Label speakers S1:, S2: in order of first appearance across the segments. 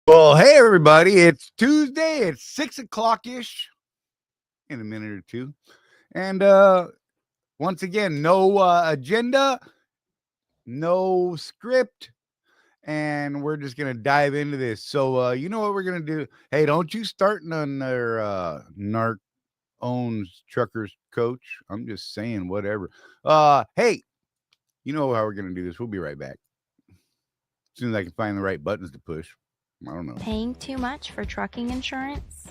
S1: Well, hey everybody, it's Tuesday, it's 6 o'clock-ish in a minute or two. And once again, no agenda, no script, and we're just gonna dive into this. So you know what we're gonna do? Hey, don't you start another narc owns truckers coach. I'm just saying whatever. Hey, you know how we're gonna do this. We'll be right back. As soon as I can find the right buttons to push. I don't know.
S2: Paying too much for trucking insurance?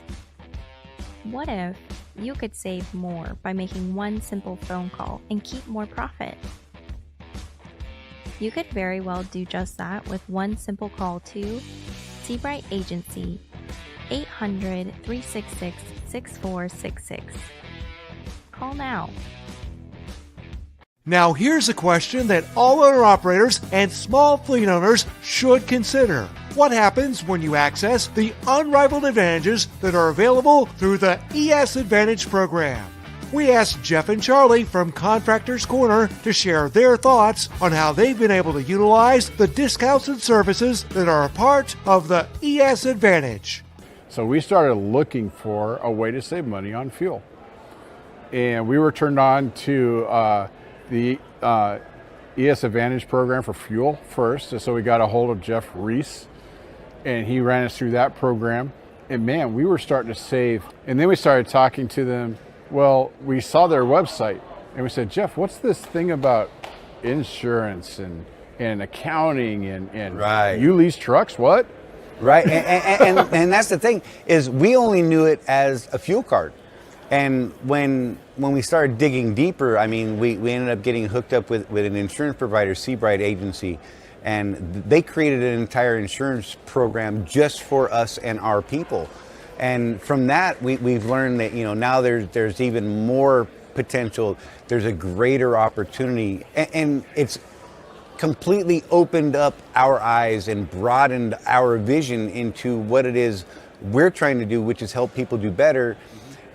S2: What if you could save more by making one simple phone call and keep more profit? You could very well do just that with one simple call to Seabright Agency, 800-366-6466. Call now.
S3: Now here's a question that all owner-operators and small fleet owners should consider. What happens when you access the unrivaled advantages that are available through the ES Advantage program? We asked Jeff and Charlie from Contractors Corner to share their thoughts on how they've been able to utilize the discounts and services that are a part of the ES Advantage.
S4: So we started looking for a way to save money on fuel. And we were turned on to the ES Advantage program for fuel first. So we got a hold of Jeff Reese, and he ran us through that program. And man, we were starting to save. And then we started talking to them. Well, we saw their website, and we said, Jeff, what's this thing about insurance and accounting and
S5: Right.
S4: you lease trucks? What?
S5: Right, and that's the thing, is we only knew it as a fuel card. And when we started digging deeper, I mean, we ended up getting hooked up with an insurance provider, Seabright Agency, and they created an entire insurance program just for us and our people. And from that, we've learned that, you know, now there's even more potential. There's a greater opportunity, and it's completely opened up our eyes and broadened our vision into what it is we're trying to do, which is help people do better.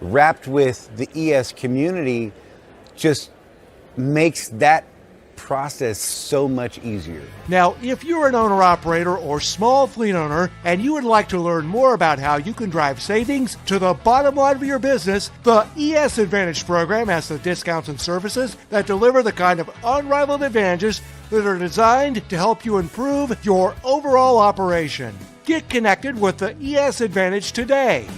S5: Wrapped with the ES community just makes that process so much easier.
S3: Now, if you're an owner-operator or small fleet owner and you would like to learn more about how you can drive savings to the bottom line of your business, the ES Advantage program has the discounts and services that deliver the kind of unrivaled advantages that are designed to help you improve your overall operation. Get connected with the ES Advantage today.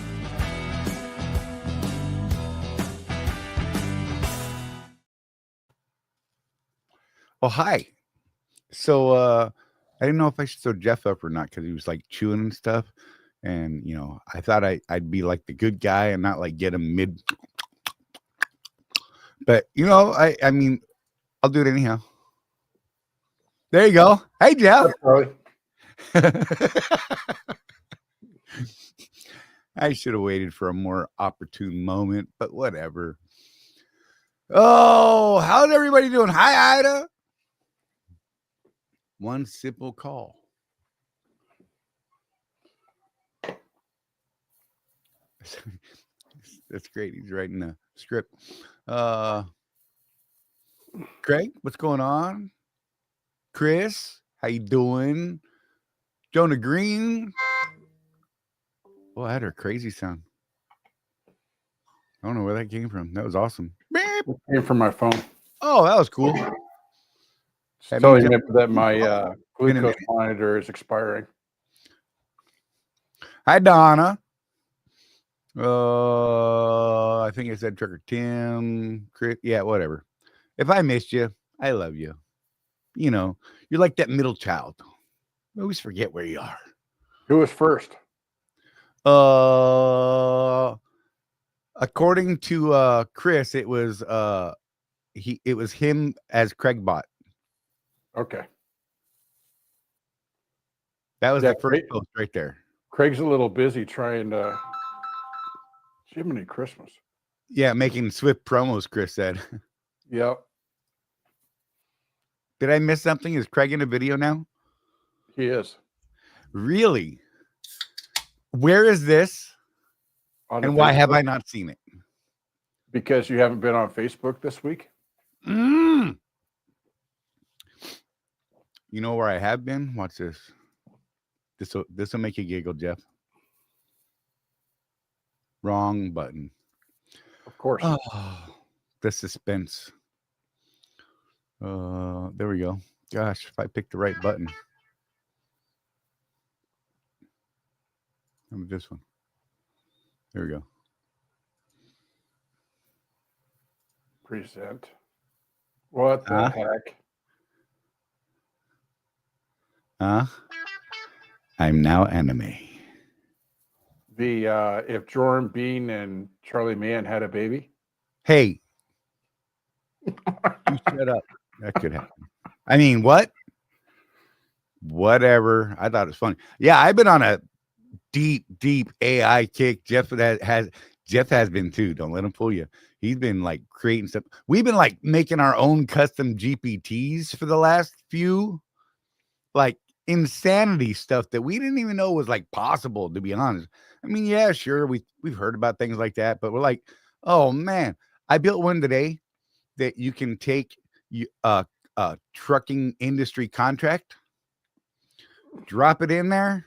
S1: Well, hi. So I didn't know if I should throw Jeff up or not because he was like chewing and stuff. And, you know, I thought I'd be like the good guy and not like get him mid. But, you know, I mean, I'll do it anyhow. There you go. Hey, Jeff. I should have waited for a more opportune moment, but whatever. Oh, how's everybody doing? Hi, Ida. One simple call. That's great. He's writing a script. Craig, what's going on? Chris, how you doing? Jonah Green. Oh, I had her crazy sound. I don't know where that came from. That was awesome.
S4: It came from my phone.
S1: Oh, that was cool. That
S4: Telling
S1: means
S4: me that my glucose monitor is expiring.
S1: Hi, Donna. I think I said Trucker Tim. Chris, yeah, whatever. If I missed you, I love you. You know, you're like that middle child. I always forget where you are.
S4: Who was first?
S1: According to Chris, it was him as Craigbot.
S4: Okay.
S1: That was the first post right there.
S4: Craig's a little busy trying to Jiminy Christmas.
S1: Yeah, making Swift promos, Chris said.
S4: Yep.
S1: Did I miss something? Is Craig in a video now?
S4: He is.
S1: Really? Where is this? And why have I not seen it?
S4: Because you haven't been on Facebook this week?
S1: You know where I have been? Watch this. This will make you giggle, Jeff. Wrong button.
S4: Of course.
S1: Oh, the suspense. There we go. Gosh, if I picked the right button. How about this one? There we go.
S4: Present. What the heck?
S1: I'm now anime.
S4: If Jordan Bean and Charlie Mann had a baby.
S1: Hey, you shut up. That could happen. I mean, what? Whatever. I thought it was funny. Yeah, I've been on a deep AI kick. Jeff has been too. Don't let him fool you. He's been like creating stuff. We've been like making our own custom GPTs for the last few, like insanity stuff that we didn't even know was like possible, to be honest. I mean, yeah, sure, we've heard about things like that, but we're like, oh man, I built one today that you can take a trucking industry contract, drop it in there,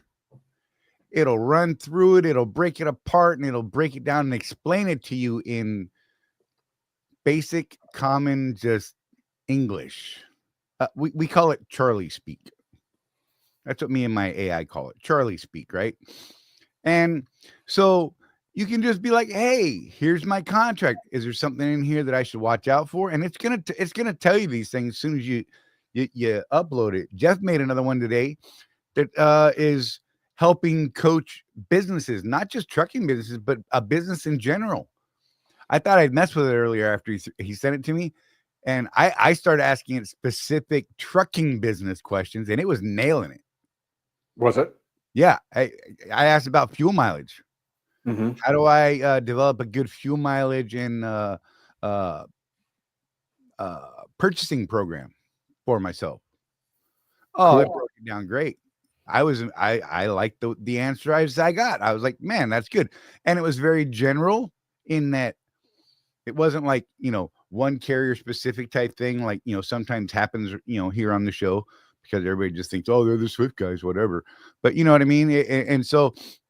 S1: it'll run through it, it'll break it apart, and it'll break it down and explain it to you in basic, common, just English. We call it Charlie speak. That's what me and my AI call it, Charlie speak, right? And so you can just be like, hey, here's my contract. Is there something in here that I should watch out for? And it's gonna tell you these things as soon as you upload it. Jeff made another one today that is helping coach businesses, not just trucking businesses, but a business in general. I thought I'd mess with it earlier after he sent it to me. And I started asking it specific trucking business questions, and it was nailing it.
S4: Was it?
S1: Yeah. I asked about fuel mileage.
S4: Mm-hmm.
S1: How do I develop a good fuel mileage and purchasing program for myself? Oh,
S4: Cool.
S1: it broke it down great. I liked the answer I got. I was like, man, that's good. And it was very general in that it wasn't like, one carrier specific type thing, like, sometimes happens, here on the show, because everybody just thinks, oh, they're the Swift guys, whatever. But you know what I mean? And so it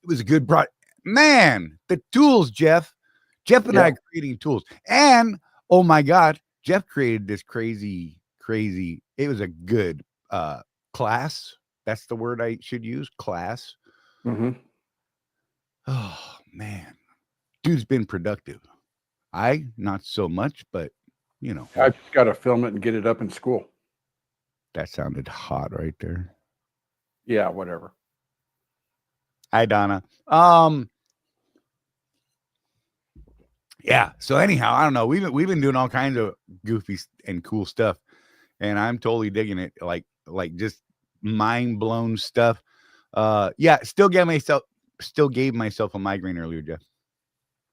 S1: was a good product. Man, the tools, Jeff and I are creating tools. And oh my God, Jeff created this crazy, it was a good class. That's the word I should use, class.
S4: Mm-hmm.
S1: Oh man, dude's been productive. I not so much, but
S4: I just got to film it and get it up in school.
S1: That sounded hot right there.
S4: Yeah, whatever.
S1: Hi, Donna. Yeah. So anyhow, I don't know. We've been doing all kinds of goofy and cool stuff, and I'm totally digging it. Like just mind blown stuff. Yeah. Still gave myself a migraine earlier, Jeff.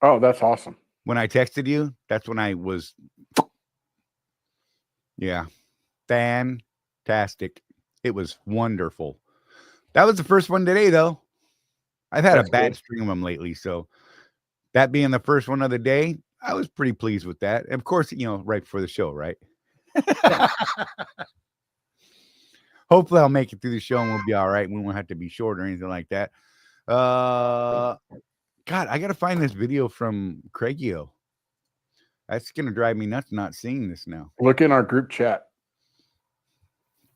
S4: Oh, that's awesome.
S1: When I texted you, that's when I was. Yeah. Fantastic. It was wonderful. That was the first one today, though. I've had a bad string of them lately, so that being the first one of the day, I was pretty pleased with that. And of course, right before the show, right? Hopefully I'll make it through the show and we'll be all right. We won't have to be short or anything like that. God, I got to find this video from Craigio. That's going to drive me nuts not seeing this now.
S4: Look in our group chat,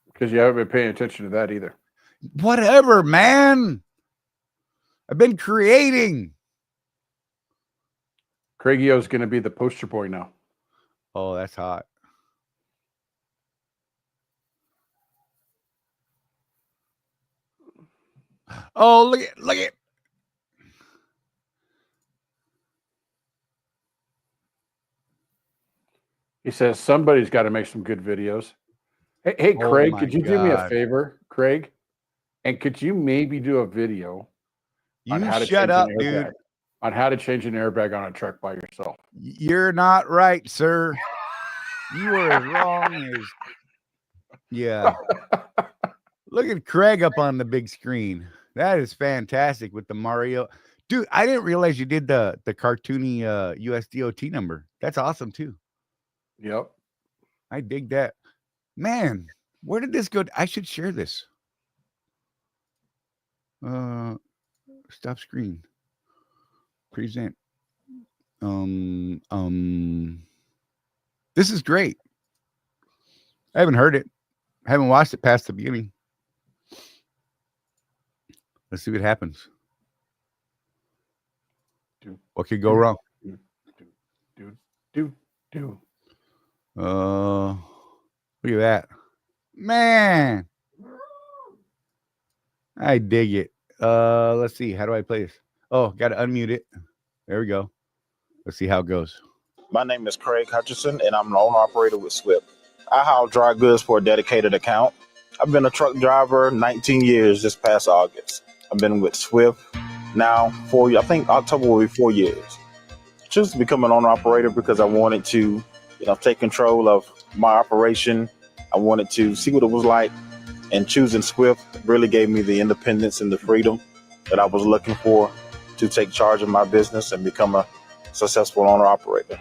S4: because you haven't been paying attention to that either.
S1: Whatever, man. I've been creating.
S4: Craigio's going to be the poster boy now.
S1: Oh, that's hot. Oh, look at.
S4: He says somebody's got to make some good videos. Hey, Craig, could you do me a favor, Craig? And could you maybe do a video on how to
S1: shut up, dude.
S4: On how to change an airbag on a truck by yourself?
S1: You're not right, sir. You are as wrong as. Yeah. Look at Craig up on the big screen. That is fantastic with the Mario. Dude, I didn't realize you did the cartoony USDOT number. That's awesome too.
S4: Yep.
S1: I dig that. Man, where did this go? I should share this. Stop screen. Present. This is great. I haven't heard it. I haven't watched it past the beginning. Let's see what happens. What could go wrong? Look at that. Man. I dig it. Let's see. How do I play this? Oh, got to unmute it. There we go. Let's see how it goes.
S6: My name is Craig Hutchison, and I'm the owner operator with Swift. I haul dry goods for a dedicated account. I've been a truck driver 19 years this past August. I've been with Swift now I think October will be 4 years. I chose to become an owner operator because I wanted to, take control of my operation. I wanted to see what it was like, and choosing Swift really gave me the independence and the freedom that I was looking for to take charge of my business and become a successful owner operator.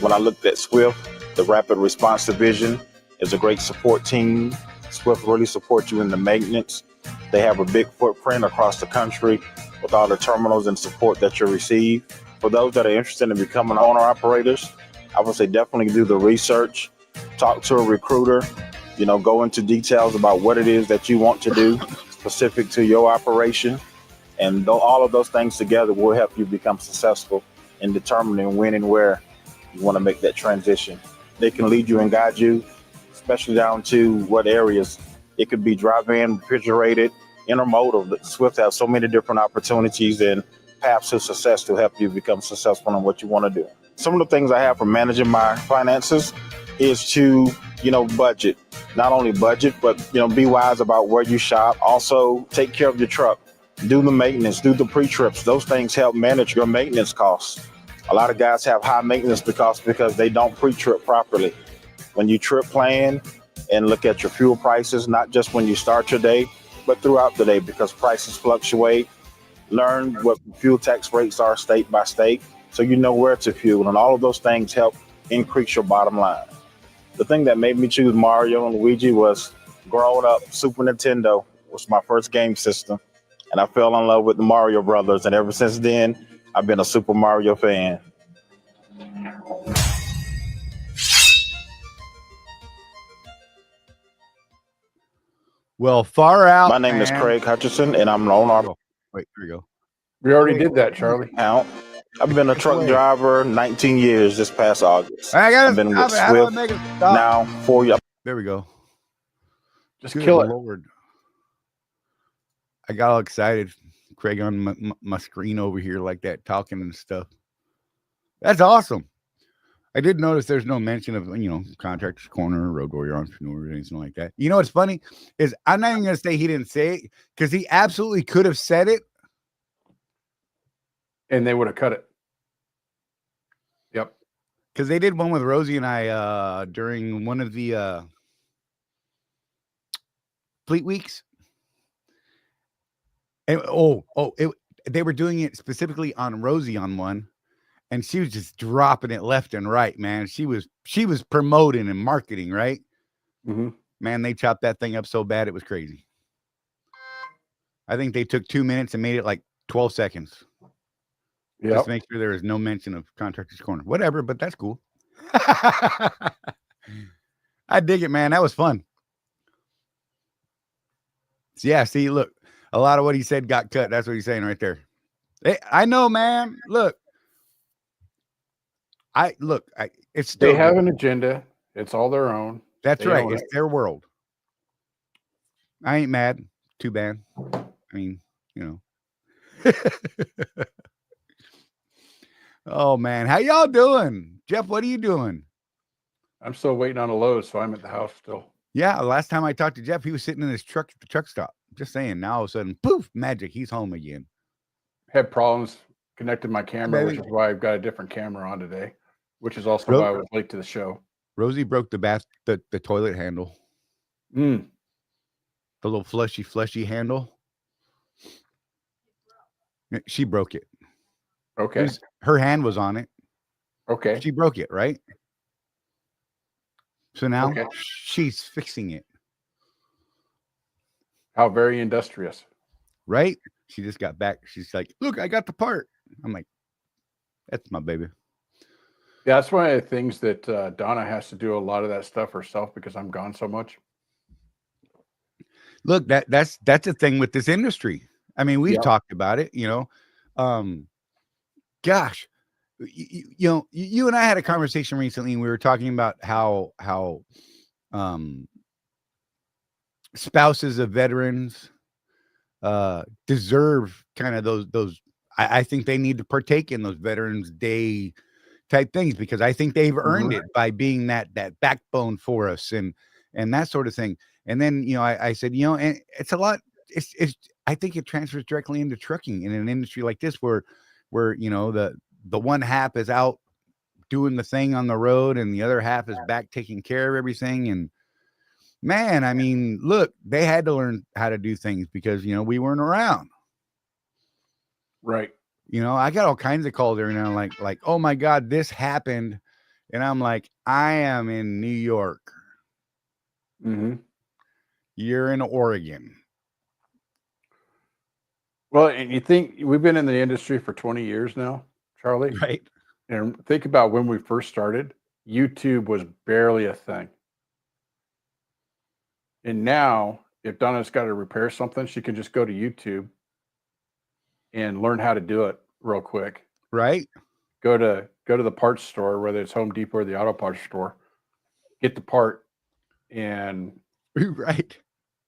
S6: When I looked at Swift, the Rapid Response Division is a great support team. Swift really supports you in the maintenance. They have a big footprint across the country with all the terminals and support that you receive. For those that are interested in becoming owner operators, I would say definitely do the research, talk to a recruiter, go into details about what it is that you want to do specific to your operation. And all of those things together will help you become successful in determining when and where you want to make that transition. They can lead you and guide you, especially down to what areas. It could be drive-in, refrigerated, intermodal. Swift has so many different opportunities and paths to success to help you become successful in what you want to do. Some of the things I have for managing my finances is to, budget. Not only budget, but, be wise about where you shop. Also, take care of your truck. Do the maintenance, do the pre-trips. Those things help manage your maintenance costs. A lot of guys have high maintenance because they don't pre-trip properly. When you trip plan and look at your fuel prices, not just when you start your day, but throughout the day, because prices fluctuate. Learn what fuel tax rates are state by state, so you know where to fuel, and all of those things help increase your bottom line. The thing that made me choose Mario and Luigi was growing up, Super Nintendo was my first game system, and I fell in love with the Mario Brothers, and ever since then, I've been a Super Mario fan.
S1: Well, far out.
S6: My name is Craig Hutchison, and I'm the owner.
S1: Wait, here we go.
S4: We already did that, Charlie.
S6: I've been a truck driver 19 years this past August.
S1: I've
S6: been with Swift now 4 years.
S1: There we go.
S4: Just kill it.
S1: Lord. I got all excited. Craig on my screen over here like that, talking and stuff. That's awesome. I did notice there's no mention of, Contractor's Corner, Road Warrior Entrepreneur, or anything like that. You know what's funny is I'm not even going to say he didn't say it, because he absolutely could have said it.
S4: And they would have cut it. Yep.
S1: Because they did one with Rosie and I during one of the Fleet Weeks. And they were doing it specifically on Rosie on one. And she was just dropping it left and right, man. She was promoting and marketing, right?
S4: Mm-hmm.
S1: Man, they chopped that thing up so bad it was crazy. I think they took 2 minutes and made it like 12 seconds.
S4: Yep.
S1: Just to make sure there is no mention of Contractor's Corner. Whatever, but that's cool. I dig it, man. That was fun. So yeah, see, look, a lot of what he said got cut. That's what he's saying right there. Hey, I know, man. Look. It's still
S4: they have an agenda. It's all their own.
S1: That's right. It's their world. I ain't mad. Too bad. I mean, Oh man, how y'all doing? Jeff, what are you doing?
S4: I'm still waiting on a load, so I'm at the house still.
S1: Yeah, last time I talked to Jeff, he was sitting in his truck at the truck stop. Just saying, now all of a sudden, poof, magic, he's home again.
S4: Had problems connecting my camera, which is why I've got a different camera on today, which is also why I was late to the show.
S1: Rosie broke the toilet handle. The little fleshy handle. She broke it.
S4: Okay.
S1: Her hand was on it.
S4: Okay.
S1: She broke it, right? So now she's fixing it.
S4: How very industrious.
S1: right? She just got back. She's like, look, I got the part. I'm like, that's my baby.
S4: Yeah, that's one of the things that Donna has to do a lot of that stuff herself because I'm gone so much.
S1: Look, that's the thing with this industry. I mean, we've
S4: Yep.
S1: talked about it, gosh, you and I had a conversation recently, and we were talking about how spouses of veterans deserve kind of those. I think they need to partake in those Veterans Day type things because I think they've earned it by being that backbone for us and that sort of thing. And then I said and it's a lot. It's I think it transfers directly into trucking in an industry like this where the one half is out doing the thing on the road and the other half is back taking care of everything. And man, I mean, look, they had to learn how to do things because we weren't around.
S4: Right.
S1: I got all kinds of calls every now and like, oh my God, this happened. And I'm like, I am in New York.
S4: Mm-hmm.
S1: You're in Oregon.
S4: Well, and you think we've been in the industry for 20 years now, Charlie?
S1: Right.
S4: And think about when we first started, YouTube was barely a thing. And now, if Donna's got to repair something, she can just go to YouTube and learn how to do it real quick.
S1: Right.
S4: Go to the parts store, whether it's Home Depot or the auto parts store, get the part and
S1: right.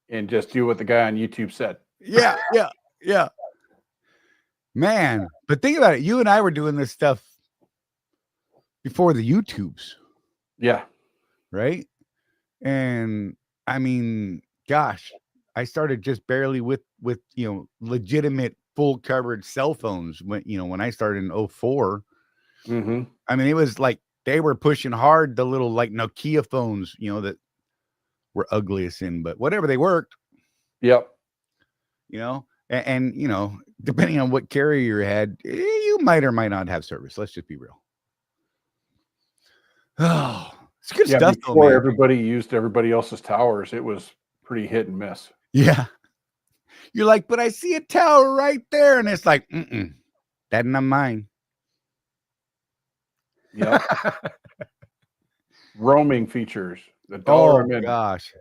S4: And just do what the guy on YouTube said.
S1: Yeah. Man, but think about it. You and I were doing this stuff before the YouTubes.
S4: Yeah.
S1: Right. And I mean, gosh, I started just barely with legitimate full coverage cell phones when I started in 2004.
S4: Mm-hmm.
S1: I mean, it was like they were pushing hard the little like Nokia phones, that were ugly as sin, but whatever, they worked.
S4: Yep.
S1: And depending on what carrier you had, you might or might not have service. Let's just be real. Oh, it's good stuff.
S4: Before everybody used everybody else's towers, it was pretty hit and miss.
S1: Yeah. You're like, but I see a tower right there. And it's like, that's not mine.
S4: Yeah. Roaming features. $1
S1: gosh.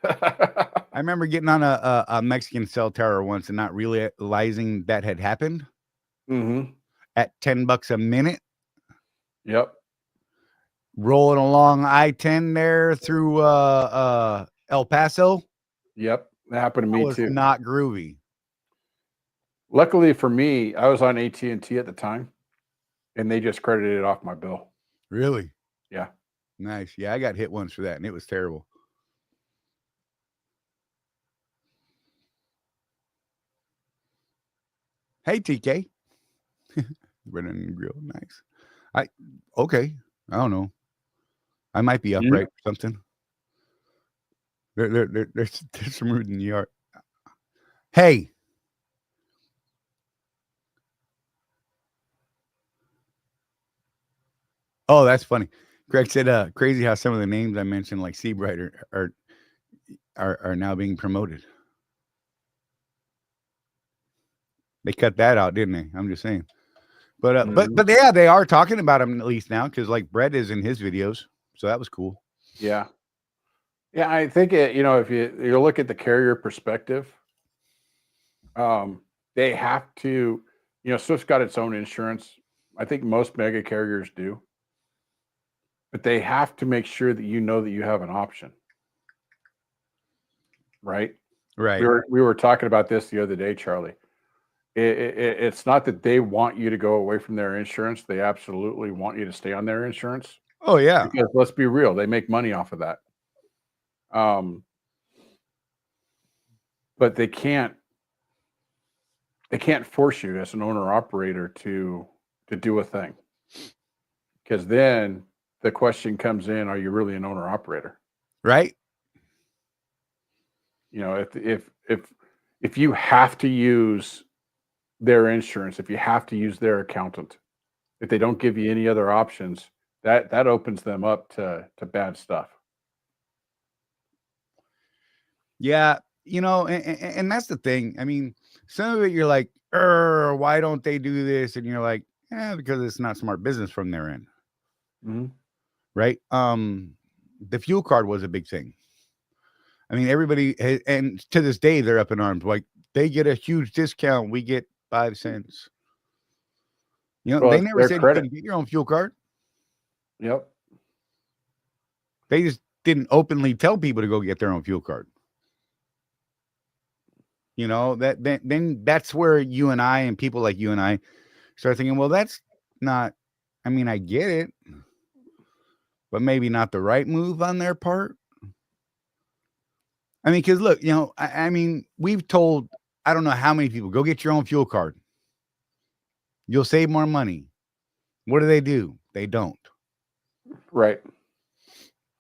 S1: I remember getting on a Mexican cell tower once and not realizing that had happened.
S4: Mm-hmm.
S1: At $10 a minute.
S4: Yep.
S1: Rolling along I-10 there through El Paso.
S4: Yep. That happened to me too.
S1: Not groovy.
S4: Luckily for me, I was on AT&T at the time, and they just credited it off my bill.
S1: Really?
S4: Yeah.
S1: Nice. Yeah, I got hit once for that, and it was terrible. Hey, TK. Running grill. Nice. Okay. I don't know. I might be upright or something. There's some root in the yard. Hey. Oh, that's funny. Greg said, crazy how some of the names I mentioned, like Seabright, are now being promoted. They cut that out, didn't they? I'm just saying. But but yeah, they are talking about him at least now because like Brett is in his videos, so that was cool.
S4: Yeah, I think if you look at the carrier perspective, they have to. Swift's got its own insurance. I think most mega carriers do, but they have to make sure that that you have an option. Right.
S1: Right.
S4: We were talking about this the other day, Charlie. It's not that they want you to go away from their insurance. They absolutely want you to stay on their insurance.
S1: Oh, yeah.
S4: Because let's be real, they make money off of that. But they can't force you as an owner operator to do a thing. Because then the question comes in, are you really an owner operator?
S1: Right.
S4: If you have to use their insurance, if you have to use their accountant, if they don't give you any other options, that opens them up to bad stuff.
S1: Yeah, and that's the thing. I mean, some of it you're like, why don't they do this? And you're like, because it's not smart business from their end.
S4: Mm-hmm.
S1: Right. The fuel card was a big thing. I mean, everybody, and to this day, they're up in arms. Like, they get a huge discount. We get 5 cents. You know,
S4: Well,
S1: they
S4: it's
S1: never
S4: their
S1: said you
S4: credit.
S1: couldn't get your own fuel card.
S4: Yep.
S1: They just didn't openly tell people to go get their own fuel card. You know, then that's where you and I and people like you and I start thinking, well, that's not, I mean, I get it, but maybe not the right move on their part. I mean, because look, you know, I mean, we've told, I don't know how many people, go get your own fuel card. You'll save more money. What do? They don't.
S4: Right.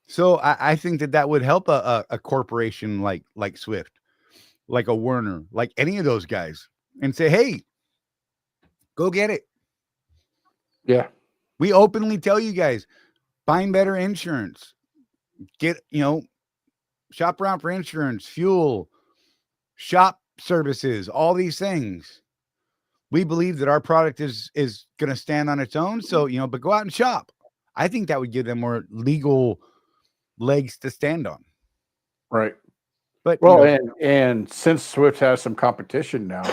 S1: So I think that would help a corporation like Swift, like a Werner, like any of those guys, and say, hey, go get it.
S4: Yeah.
S1: We openly tell you guys, find better insurance. Get, you know, shop around for insurance, fuel, shop services, all these things. We believe that our product is going to stand on its own. So, you know, but go out and shop. I think that would give them more legal legs to stand on.
S4: Right.
S1: But
S4: Well,
S1: you know,
S4: and since Swift has some competition now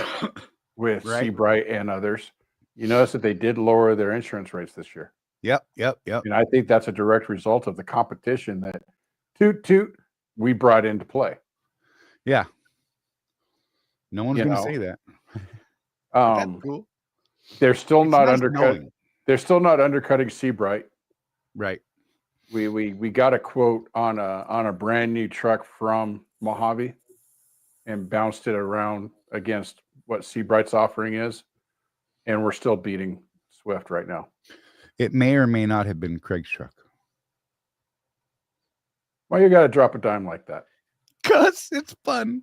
S4: with
S1: Right.
S4: Seabright and others, you notice that they did lower their insurance rates this year.
S1: Yep.
S4: And I think that's a direct result of the competition that toot we brought into play.
S1: Yeah. No one's
S4: You
S1: going to
S4: know,
S1: say that. That's cool.
S4: They're still
S1: It's
S4: not
S1: nice
S4: undercut.
S1: knowing.
S4: They're still not undercutting Seabright.
S1: Right.
S4: We got a quote on a brand new truck from Mojave and bounced it around against what Seabright's offering is, and we're still beating Swift right now.
S1: It may or may not have been Craig's truck.
S4: Well, you got to drop a dime like that.
S1: Cause it's fun.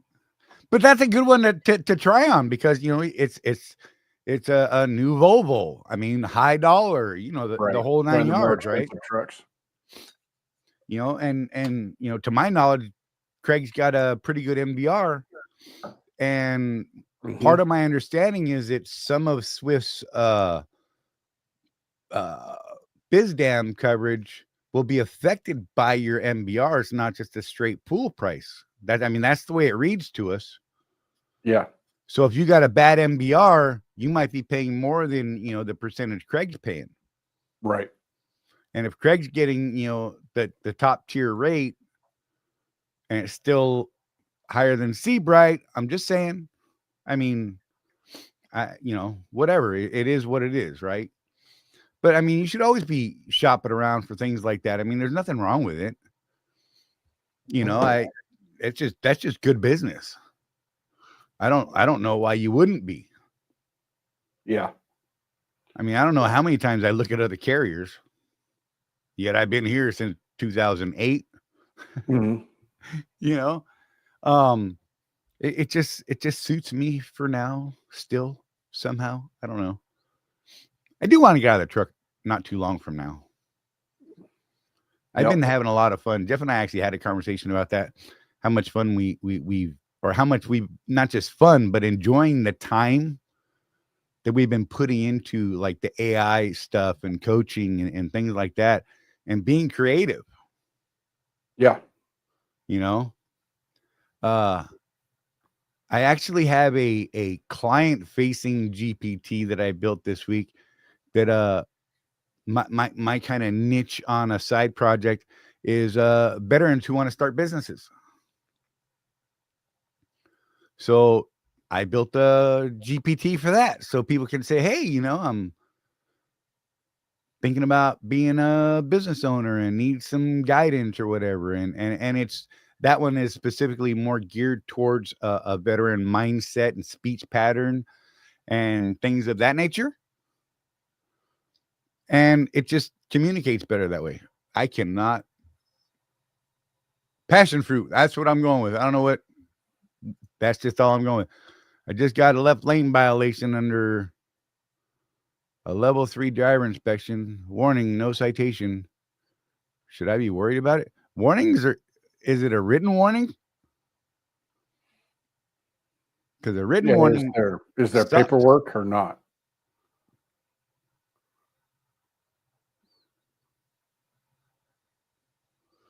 S1: But that's a good one to try on, because you know it's a new Volvo. I mean, high dollar, you know, the whole
S4: One of
S1: 9
S4: the more
S1: yards, right?
S4: expensive trucks.
S1: You know, and you know, to my knowledge, Craig's got a pretty good MBR, and part of my understanding is that some of Swift's BizDam coverage will be affected by your MBR. It's not just a straight pool price. That's the way it reads to us.
S4: Yeah.
S1: So if you got a bad MBR, you might be paying more than, you know, the percentage Craig's paying.
S4: Right.
S1: And if Craig's getting, you know, the top tier rate, and it's still higher than Seabright, I'm just saying, I mean, you know, whatever, it is what it is, right? But I mean, you should always be shopping around for things like that. I mean, there's nothing wrong with it. You know, that's just good business. I don't know why you wouldn't be.
S4: Yeah.
S1: I mean, I don't know how many times I look at other carriers, yet I've been here since 2008.
S4: Mm-hmm.
S1: You know, it just suits me for now still somehow. I don't know. I do want to get out of the truck not too long from now. I've been having a lot of fun. Jeff and I actually had a conversation about that. How much fun how much we've not just fun, but enjoying the time that we've been putting into like the AI stuff and coaching and things like that, and being creative.
S4: Yeah.
S1: You know, I actually have a client facing GPT that I built this week that, my kind of niche on a side project is veterans who want to start businesses. So I built a GPT for that, so people can say, hey, you know, I'm thinking about being a business owner and need some guidance or whatever. And it's, that one is specifically more geared towards a veteran mindset and speech pattern and things of that nature. And it just communicates better that way. I cannot. Passion fruit. That's what I'm going with. I don't know what. That's just all I'm going with. I just got a left lane violation under a level 3 driver inspection. Warning, no citation. Should I be worried about it? Warnings is it a written warning? because a written
S4: Yeah,
S1: warning,
S4: is there
S1: sucks.
S4: paperwork or not?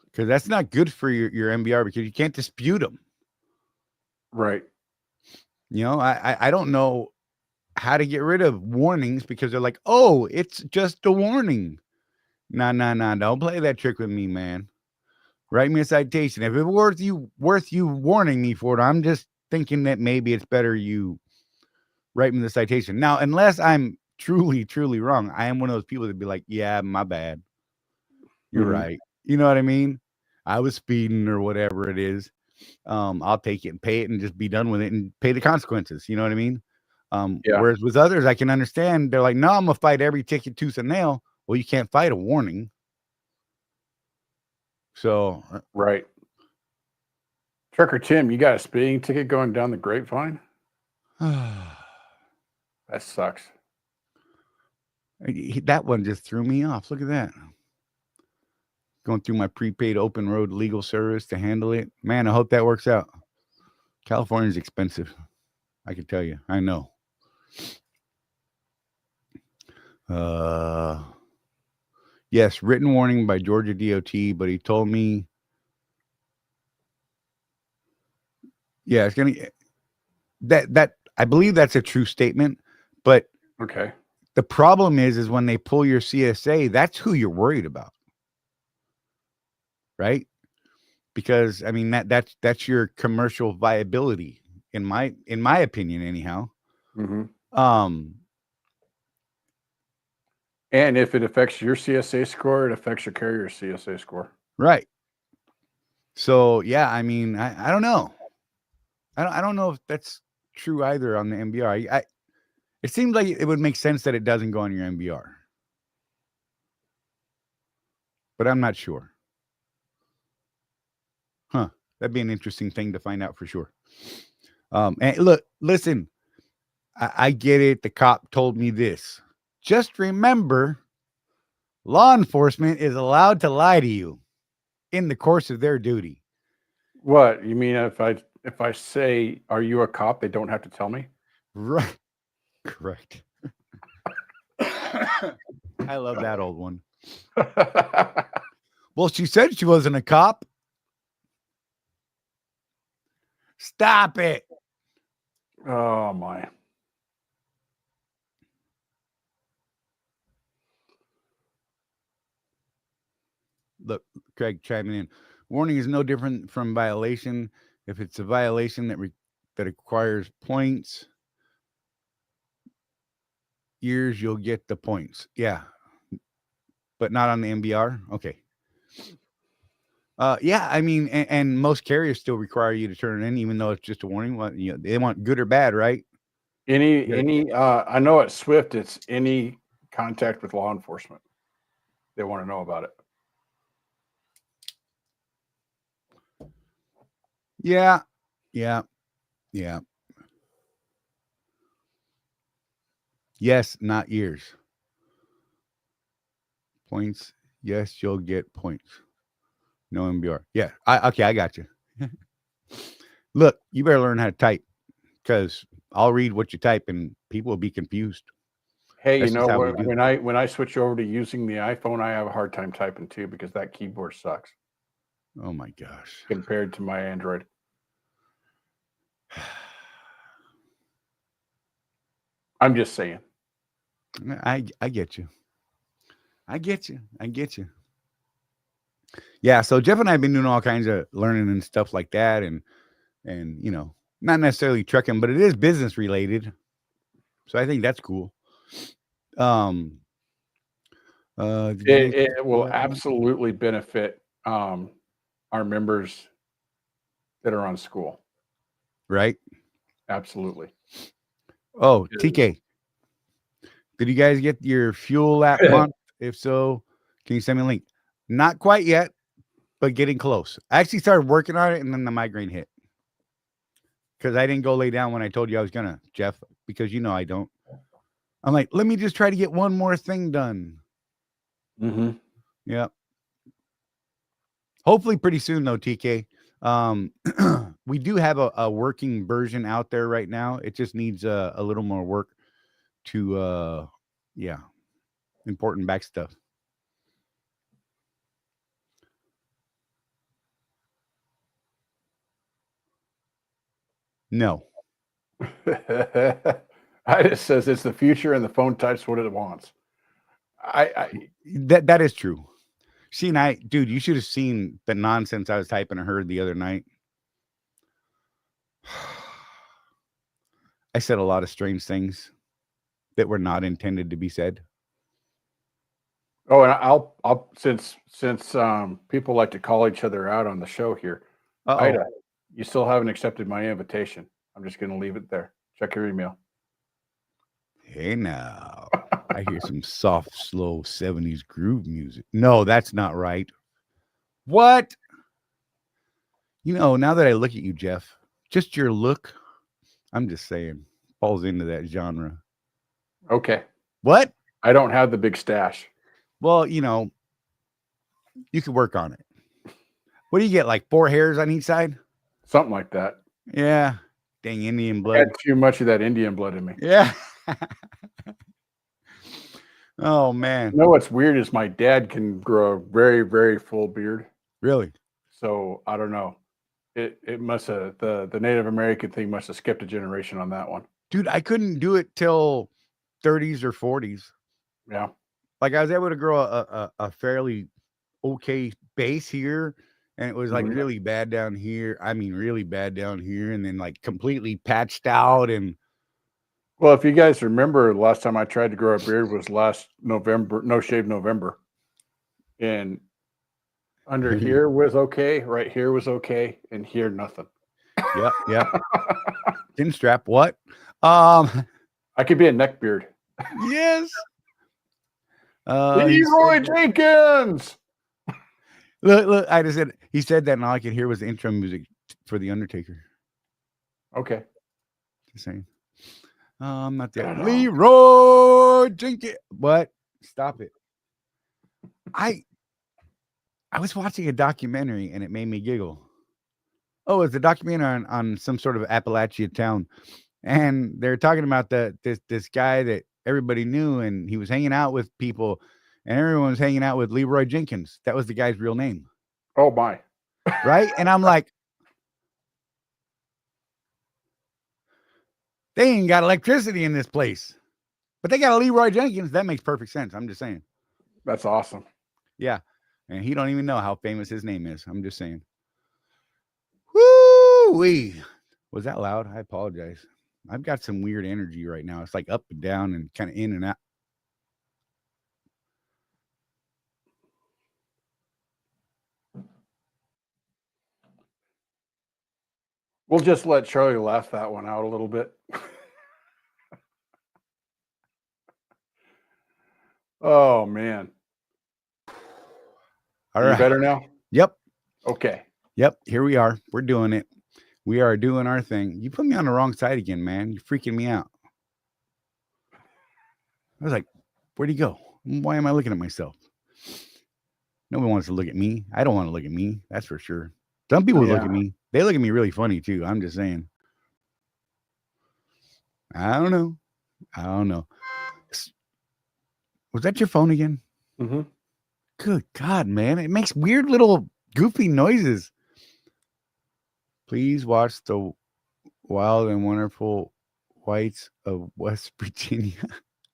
S1: because that's not good for your MBR because you can't dispute them.
S4: Right.
S1: You know, I don't know how to get rid of warnings because they're like, oh, it's just a warning. Nah, don't play that trick with me, man. Write me a citation. If it's worth you warning me for it, I'm just thinking that maybe it's better you write me the citation. Now, unless I'm truly wrong, I am one of those people that be like, yeah, my bad. You're
S4: Mhm.
S1: right. You know what I mean? I was speeding or whatever it is. I'll take it and pay it and just be done with it and pay the consequences. You know what I mean?
S4: Yeah.
S1: Whereas with others, I can understand. They're like, no, I'm gonna fight every ticket tooth and nail. Well, you can't fight a warning. So,
S4: Right. Trucker Tim, you got a speeding ticket going down the grapevine? That sucks.
S1: that one just threw me off. Look at that. Going through my prepaid open road legal service to handle it. Man, I hope that works out. California's expensive. I can tell you. I know. Yes, written warning by Georgia DOT, but he told me, yeah, it's gonna that I believe that's a true statement, but
S4: Okay.
S1: the problem is when they pull your CSA, that's who you're worried about, right? Because I mean that's your commercial viability in my opinion, anyhow.
S4: Mm-hmm. And if it affects your CSA score, it affects your carrier's CSA score.
S1: Right. So yeah, I mean, I don't know. I don't know if that's true either on the MBR. It seems like it would make sense that it doesn't go on your MBR, but I'm not sure. Huh? That'd be an interesting thing to find out for sure. And look, listen, I get it. The cop told me this. Just remember, law enforcement is allowed to lie to you in the course of their duty.
S4: What you mean if I say, "Are you a cop?" They don't have to tell me.
S1: Right. Correct. I love that old one. Well, she said she wasn't a cop. Stop it.
S4: Oh my.
S1: Look, Craig chiming in. Warning is no different from violation. If it's a violation that requires points, years, you'll get the points. Yeah. But not on the MBR? Okay. Yeah, I mean, and most carriers still require you to turn it in, even though it's just a warning. Well, you know, they want good or bad, right?
S4: Any I know at Swift it's any contact with law enforcement. They want to know about it.
S1: Yeah. Yes, not years. Points. Yes, you'll get points. No MBR. Yeah. I got you. Look, you better learn how to type because I'll read what you type and people will be confused.
S4: Hey,
S1: That's
S4: you
S1: just
S4: know
S1: how we
S4: what?
S1: do.
S4: When I switch over to using the iPhone, I have a hard time typing too because that keyboard sucks
S1: Oh my gosh.
S4: compared to my Android. I'm just saying.
S1: I get you. I get you. Yeah, so Jeff and I have been doing all kinds of learning and stuff like that, and you know, not necessarily trucking, but it is business related. So I think that's cool.
S4: It will absolutely benefit our members that are on school.
S1: Right?
S4: Absolutely.
S1: Oh, TK. Did you guys get your fuel app month? If so, can you send me a link? Not quite yet, but getting close. I actually started working on it and then the migraine hit. Because I didn't go lay down when I told you I was gonna, Jeff, because you know I don't. I'm like, let me just try to get one more thing done.
S4: Mm-hmm.
S1: Yeah. Hopefully pretty soon though, TK. we do have a working version out there right now. It just needs a little more work to important back stuff. No.
S4: I just says it's the future and the phone types what it wants.
S1: That is true. See, and dude, you should have seen the nonsense I was typing and heard the other night. I said a lot of strange things that were not intended to be said.
S4: Oh, and I'll since people like to call each other out on the show here. Ida, you still haven't accepted my invitation. I'm just going to leave it there. Check your email.
S1: Hey now, I hear some soft, slow 70s groove music. No, that's not right. What? You know, now that I look at you, Jeff, just your look, I'm just saying, falls into that genre.
S4: Okay.
S1: What?
S4: I don't have the big stash.
S1: Well, you know, you could work on it. What do you get, like 4 hairs on each side?
S4: Something like that.
S1: Yeah. Dang Indian
S4: I
S1: blood.
S4: had too much of that Indian blood in me.
S1: Yeah. Oh, man.
S4: You know what's weird is my dad can grow a very, very full beard.
S1: Really?
S4: So I don't know. It must have the Native American thing must have skipped a generation on that one.
S1: Dude, I couldn't do it till 30s or 40s.
S4: Yeah.
S1: Like I was able to grow a fairly okay base here, and it was like really bad down here. I mean, really bad down here, and then like completely patched out. And
S4: well, if you guys remember, the last time I tried to grow a beard was last November, No Shave November, and under here was okay, right here was okay, and here nothing.
S1: Yeah. Chin strap. What?
S4: I could be a neck beard.
S1: Yes.
S4: Leroy Jenkins.
S1: Look, I just said he said that, and all I could hear was the intro music for The Undertaker.
S4: Okay.
S1: Just saying. I'm not that Leroy Jenkins. What? Stop it. I was watching a documentary and it made me giggle. Oh, it's a documentary on some sort of Appalachia town, and they're talking about this guy that everybody knew, and he was hanging out with people, and everyone was hanging out with Leroy Jenkins. That was the guy's real name.
S4: Oh my.
S1: Right? And I'm like, they ain't got electricity in this place, but they got a Leroy Jenkins. That makes perfect sense. I'm just saying.
S4: That's awesome.
S1: Yeah. And he don't even know how famous his name is. I'm just saying. Woo-wee. Was that loud? I apologize. I've got some weird energy right now. It's like up and down and kind of in and out.
S4: We'll just let Charlie laugh that one out a little bit. Oh, man.
S1: All
S4: Are
S1: right.
S4: you better now?
S1: Yep.
S4: Okay.
S1: Yep. Here we are. We're doing it. We are doing our thing. You put me on the wrong side again, man. You're freaking me out. I was like, where'd he go? Why am I looking at myself? No one wants to look at me. I don't want to look at me. That's for sure. Some people look at me. They look at me really funny too. I'm just saying. I don't know. Was that your phone again?
S4: Mm-hmm.
S1: Good God, man. It makes weird little goofy noises. Please watch The Wild and Wonderful Whites of West Virginia.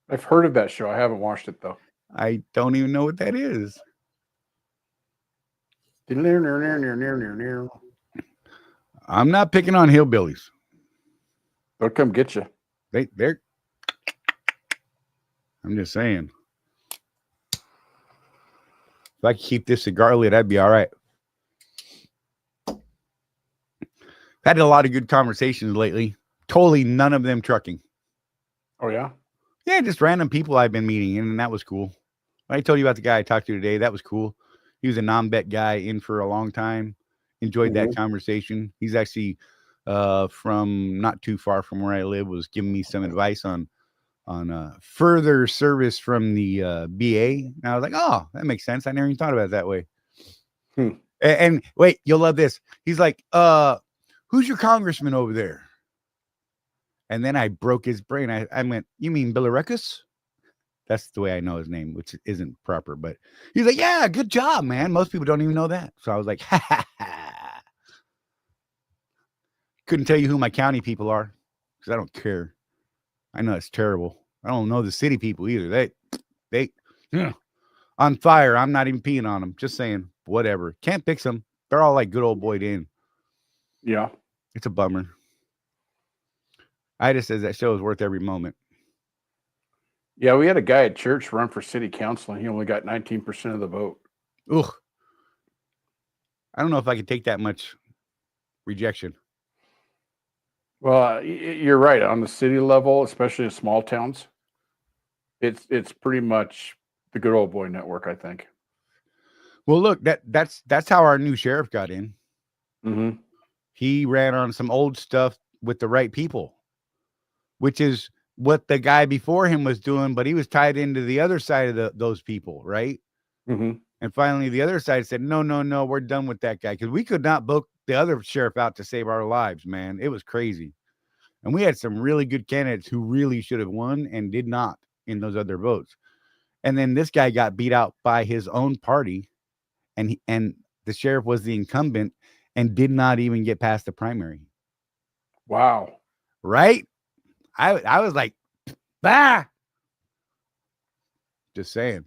S4: I've heard of that show. I haven't watched it though.
S1: I don't even know what that is. I'm not picking on hillbillies.
S4: They'll come get you.
S1: They're. I'm just saying. If I could keep this cigar lit, I'd be all right. Had a lot of good conversations lately. Totally none of them trucking.
S4: Oh, yeah?
S1: Yeah, just random people I've been meeting, and that was cool. I told you about the guy I talked to today. That was cool. He was a non-bet guy in for a long time. Enjoyed that conversation. He's actually from not too far from where I live, was giving me some advice on further service from the BA. And I was like, oh, that makes sense. I never even thought about it that way. And wait, you'll love this. He's like, who's your congressman over there? And then I broke his brain. I went, you mean Bilirakis? That's the way I know his name, which isn't proper. But he's like, yeah, good job, man. Most people don't even know that. So I was like, ha, ha, ha. Couldn't tell you who my county people are because I don't care. I know it's terrible. I don't know the city people either. They on fire. I'm not even peeing on them. Just saying, whatever. Can't fix them. They're all like good old boyed in.
S4: Yeah.
S1: It's a bummer. I just says that show is worth every moment.
S4: Yeah, we had a guy at church run for city council, and he only got 19% of the vote.
S1: Ugh. I don't know if I could take that much rejection.
S4: Well, you're right. On the city level, especially in small towns, it's pretty much the good old boy network, I think.
S1: Well, look, that's how our new sheriff got in.
S4: Mm-hmm.
S1: He ran on some old stuff with the right people, which is what the guy before him was doing, but he was tied into the other side of those people, right?
S4: Mm-hmm.
S1: And finally, the other side said, no, we're done with that guy because we could not book the other sheriff out to save our lives, man. It was crazy. And we had some really good candidates who really should have won and did not in those other votes. And then this guy got beat out by his own party, and the sheriff was the incumbent and did not even get past the primary.
S4: Wow.
S1: Right? I was like, bah. Just saying.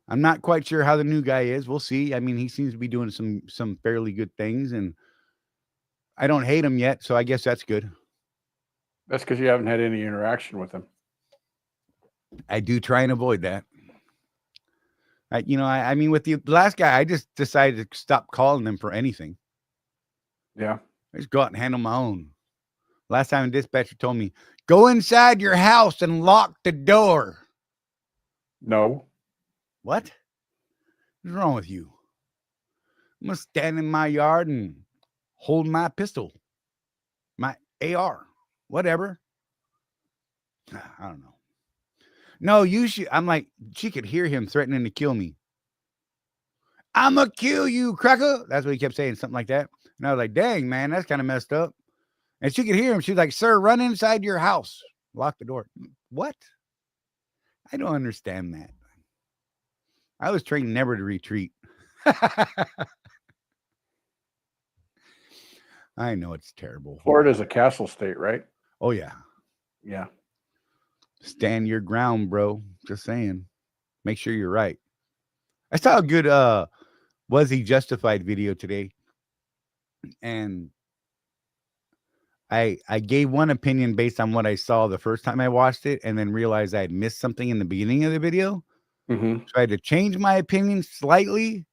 S1: I'm not quite sure how the new guy is. We'll see. I mean, he seems to be doing some fairly good things, and I don't hate him yet, so I guess that's good.
S4: That's because you haven't had any interaction with him.
S1: I do try and avoid that. I mean, with the last guy, I just decided to stop calling them for anything.
S4: Yeah.
S1: I just go out and handle my own. Last time a dispatcher told me, go inside your house and lock the door.
S4: No.
S1: What? What's wrong with you? I'm going to stand in my yard and hold my pistol, my AR, whatever. I don't know. No, you should. I'm like, she could hear him threatening to kill me. I'm going to kill you, cracker. That's what he kept saying, something like that. And I was like, dang, man, that's kind of messed up. And she could hear him. She's like, sir, run inside your house. Lock the door. What? I don't understand that. I was trained never to retreat. I know it's terrible.
S4: Florida's a castle state, right?
S1: Oh, yeah.
S4: Yeah.
S1: Stand your ground, bro. Just saying. Make sure you're right. I saw a good Was He Justified video today. And I gave one opinion based on what I saw the first time I watched it, and then realized I had missed something in the beginning of the video.
S4: Mm-hmm.
S1: So I had to change my opinion slightly.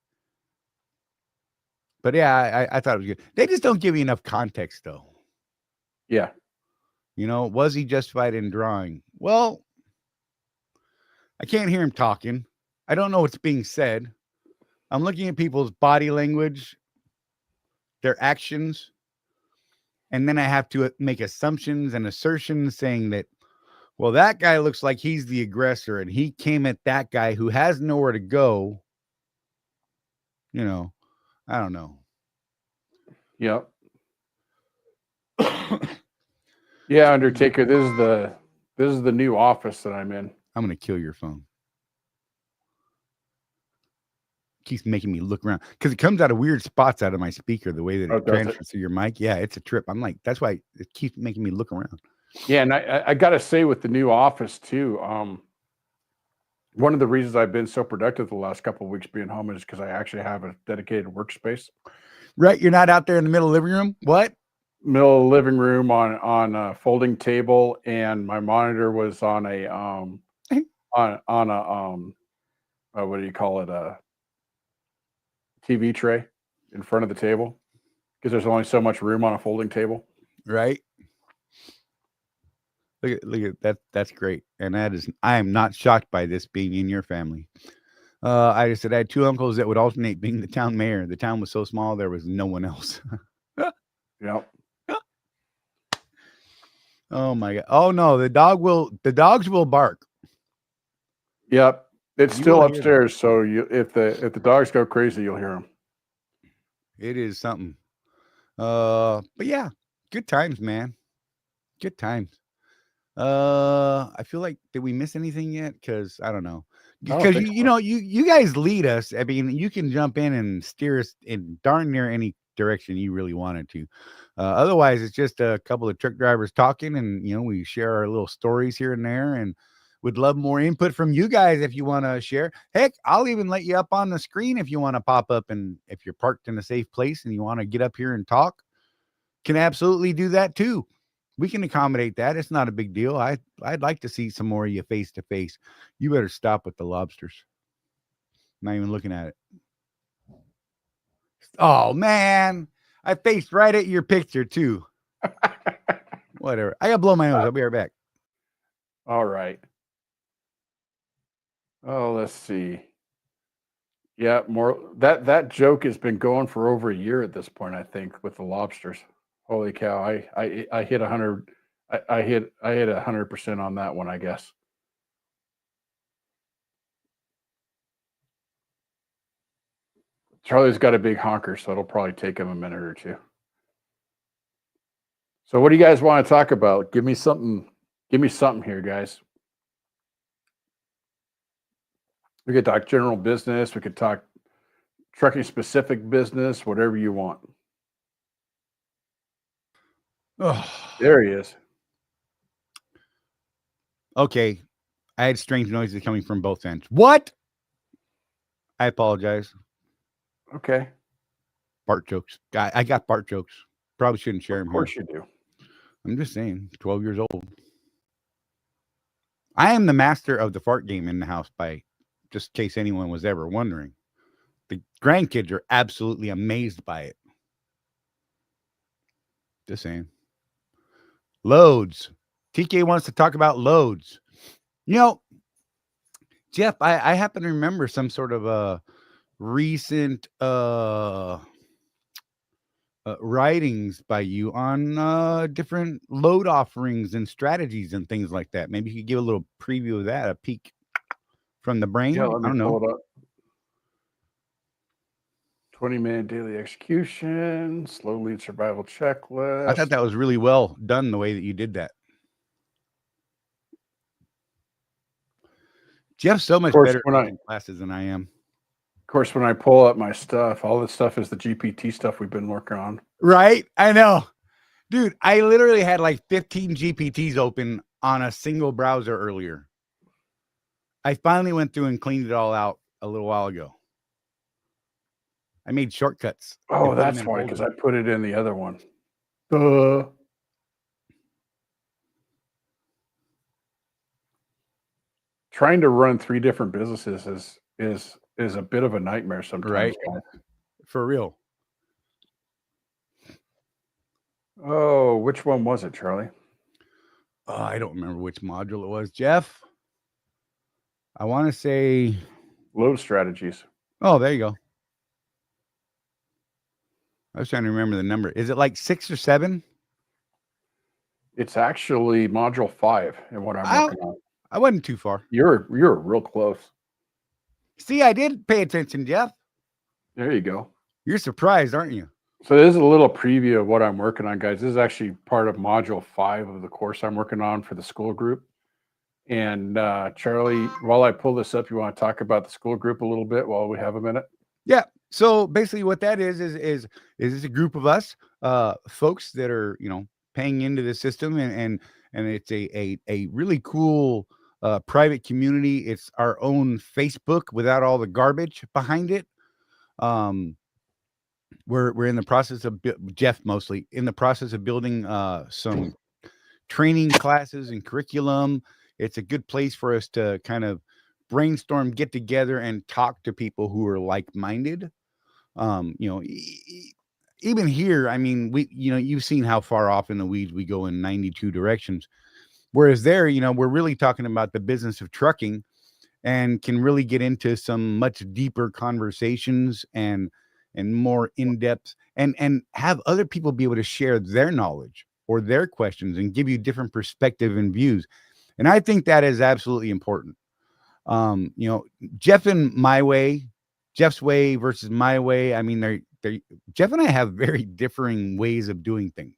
S1: But yeah, I thought it was good. They just don't give you enough context, though.
S4: Yeah.
S1: Was he justified in drawing? Well, I can't hear him talking. I don't know what's being said. I'm looking at people's body language, their actions, and then I have to make assumptions and assertions saying that, well, that guy looks like he's the aggressor and he came at that guy who has nowhere to go. I don't know.
S4: Yep. Yeah, Undertaker, this is the new office that I'm in.
S1: I'm going to kill your phone. Keeps making me look around because it comes out of weird spots out of my speaker, the way that it transfers to your mic. Yeah, it's a trip. I'm like, that's why it keeps making me look around.
S4: Yeah, and I got to say with the new office too, one of the reasons I've been so productive the last couple of weeks being home is because I actually have a dedicated workspace.
S1: Right, you're not out there in the middle of the living room. What?
S4: Middle of the living room on a folding table, and my monitor was on a what do you call it, a TV tray in front of the table, because there's only so much room on a folding table.
S1: Right. Look at that. That's great. And I am not shocked by this being in your family. I just said I had two uncles that would alternate being the town mayor. The town was so small, there was no one else.
S4: Yep.
S1: Oh my God. Oh no, the dogs will bark.
S4: Yep. It's
S1: You
S4: still
S1: will hear
S4: upstairs, so if the dogs go crazy, you'll hear them.
S1: It is something. But yeah, good times, man. Good times. I feel like, did we miss anything yet? Because I don't know.
S4: I don't
S1: Because
S4: think
S1: you
S4: so.
S1: know, you guys lead us. I mean, you can jump in and steer us in darn near any direction you really wanted to. Otherwise, it's just a couple of truck drivers talking, and you know, we share our little stories here and there, and would love more input from you guys if you want to share. Heck, I'll even let you up on the screen if you want to pop up, and if you're parked in a safe place and you want to get up here and talk, can absolutely do that too. We can accommodate that. It's not a big deal. I'd like to see some more of you face to face. You better stop with the lobsters. Not even looking at it. Oh man, I faced right at your picture too. Whatever. I gotta blow my nose. I'll be right back.
S4: All right. Oh, let's see. Yeah, more that joke has been going for over a year at this point, I think, with the lobsters. Holy cow! I hit 100. I hit 100% on that one, I guess. Charlie's got a big honker, so it'll probably take him a minute or two. So, what do you guys want to talk about? Give me something. Give me something here, guys. We could talk general business. We could talk trucking specific business, whatever you want.
S1: Oh,
S4: There he is.
S1: okay. I had strange noises coming from both ends. What? I apologize.
S4: Okay.
S1: Bart jokes. I got Bart jokes. Probably shouldn't share them
S4: Of
S1: here.
S4: course you do.
S1: I'm just saying, 12 years old. I am the master of the fart game in the house, by just in case anyone was ever wondering. The grandkids are absolutely amazed by it. Just saying. Loads. TK wants to talk about loads. You know, Jeff, I happen to remember some sort of a recent writings by you on different load offerings and strategies and things like that. Maybe you could give a little preview of that, a peek from the brain.
S4: Yeah,
S1: I
S4: let me
S1: don't know.
S4: pull it up. 20-minute daily execution, slow lead survival checklist.
S1: I thought that was really well done the way that you did that. Jeff's so much
S4: course,
S1: better
S4: when
S1: at
S4: I-
S1: taking classes than I am.
S4: Of course, when I pull up my stuff, all this stuff is the GPT stuff we've been working on.
S1: Right? I know. Dude, I literally had like 15 GPTs open on a single browser earlier. I finally went through and cleaned it all out a little while ago. I made shortcuts. and
S4: Oh,
S1: put 'em
S4: that's
S1: in
S4: why,
S1: folders.
S4: because I put it in the other one. Trying to run 3 different businesses is a bit of a nightmare sometimes.
S1: Right.
S4: Guys.
S1: For real.
S4: Oh, which one was it, Charlie?
S1: I don't remember which module it was, Jeff. I want to say,
S4: Load strategies.
S1: oh, there you go. I was trying to remember the number. Is it like 6 or 7?
S4: It's actually module 5 in what I'm
S1: Wow.
S4: working on.
S1: I wasn't too far.
S4: You're real close.
S1: See, I did pay attention, Jeff.
S4: There you go.
S1: You're surprised, aren't you?
S4: So this is a little preview of what I'm working on, guys. This is actually part of module 5 of the course I'm working on for the school group. And Charlie, while I pull this up, you want to talk about the school group a little bit while we have a minute?
S1: Yeah. So basically what that is a group of us, folks that are, you know, paying into the system, and it's a really cool private community. It's our own Facebook without all the garbage behind it. We're in the process of Jeff mostly in the process of building some training classes and curriculum. It's a good place for us to kind of brainstorm, get together, and talk to people who are like-minded. You know, even here, I mean, you've seen how far off in the weeds we go in 92 directions. Whereas there, you know, we're really talking about the business of trucking and can really get into some much deeper conversations and more in-depth, and have other people be able to share their knowledge or their questions and give you different perspective and views. And I think that is absolutely important. You know, Jeff's way versus my way. I mean, Jeff and I have very differing ways of doing things,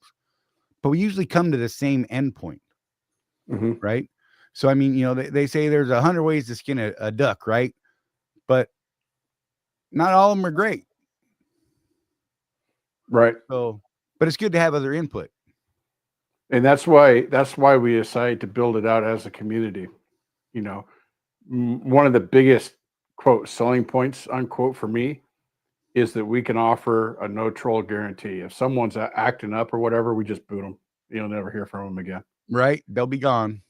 S1: but we usually come to the same endpoint, right? So, I mean, they say there's 100 ways to skin a duck, right? But not all of them are great.
S4: Right.
S1: So, but it's good to have other input.
S4: And that's why we decided to build it out as a community. One of the biggest quote selling points unquote for me is that we can offer a no troll guarantee. If someone's acting up or whatever, we just boot them. You'll never hear from them again.
S1: Right? They'll be gone.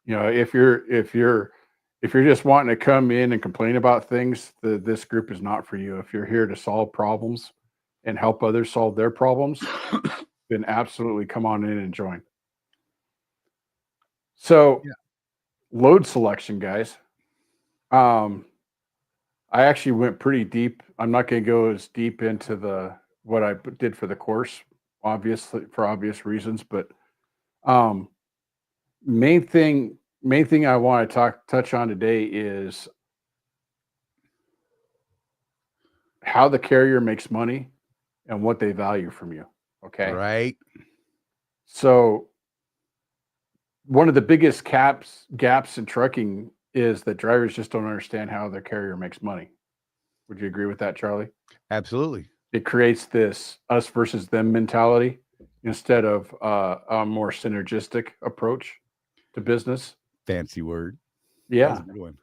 S4: If you're just wanting to come in and complain about things, this group is not for you. If you're here to solve problems and help others solve their problems, then absolutely come on in and join. So, load selection, guys. I actually went pretty deep. I'm not going to go as deep into what I did for the course, obviously for obvious reasons, but main thing I want to touch on today is how the carrier makes money and what they value from you. Okay.
S1: Right.
S4: So one of the biggest gaps in trucking is that drivers just don't understand how their carrier makes money. Would you agree with that, Charlie?
S1: Absolutely.
S4: It creates this us versus them mentality instead of a more synergistic approach to business.
S1: Fancy word.
S4: Yeah.
S1: That's a good one.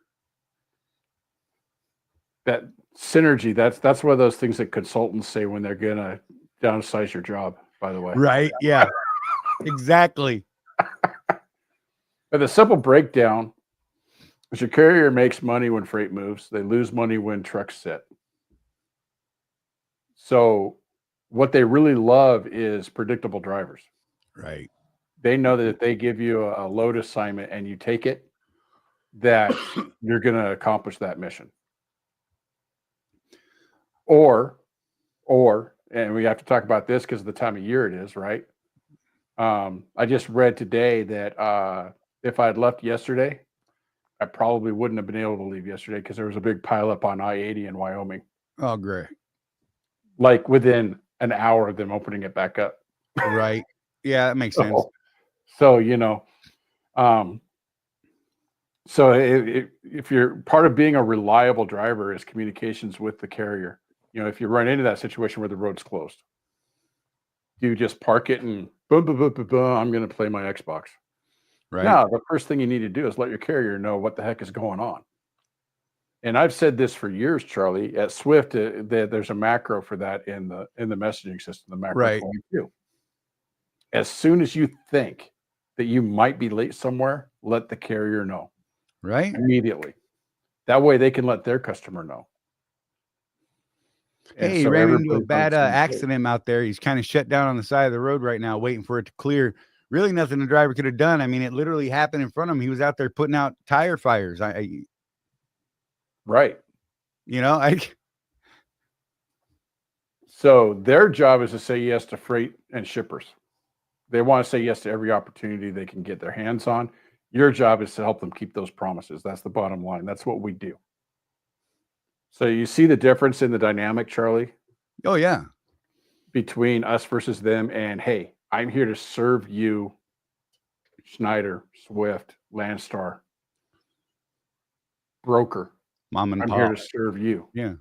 S4: That synergy, that's one of those things that consultants say when they're going to downsize your job, by the way.
S1: Right. Yeah. Exactly.
S4: But the simple breakdown is your carrier makes money when freight moves. They lose money when trucks sit. So what they really love is predictable drivers.
S1: Right.
S4: They know that if they give you a load assignment and you take it, that you're going to accomplish that mission. Or, and we have to talk about this because of the time of year it is, right? I just read today that if I had left yesterday, I probably wouldn't have been able to leave yesterday because there was a big pileup on I-80 in Wyoming.
S1: Oh, great.
S4: Like within an hour of them opening it back up.
S1: Right. Yeah, that makes sense.
S4: So if you're part of being a reliable driver is communications with the carrier. If you run into that situation where the road's closed, do you just park it and boom, boom, boom, boom, boom, I'm going to play my Xbox?
S1: Right.
S4: No, the first thing you need to do is let your carrier know what the heck is going on. And I've said this for years, Charlie. At Swift, there's a macro for that in the messaging system. The macro
S1: Right.
S4: 22. As soon as you think that you might be late somewhere, let the carrier know.
S1: Right.
S4: Immediately. That way they can let their customer know. And
S1: Hey, he
S4: so
S1: ran into a
S4: everybody's on
S1: bad
S4: the same page.
S1: accident out there. He's kind of shut down on the side of the road right now, waiting for it to clear. Really nothing the driver could have done. I mean, it literally happened in front of him. He was out there putting out tire fires.
S4: Right. So their job is to say yes to freight and shippers. They want to say yes to every opportunity they can get their hands on. Your job is to help them keep those promises. That's the bottom line. That's what we do. So you see the difference in the dynamic, Charlie,
S1: Oh, yeah.
S4: between us versus them. And hey, I'm here to serve you, Schneider, Swift, Landstar, broker.
S1: Mom and
S4: I'm
S1: pop.
S4: here to serve you.
S1: Yeah.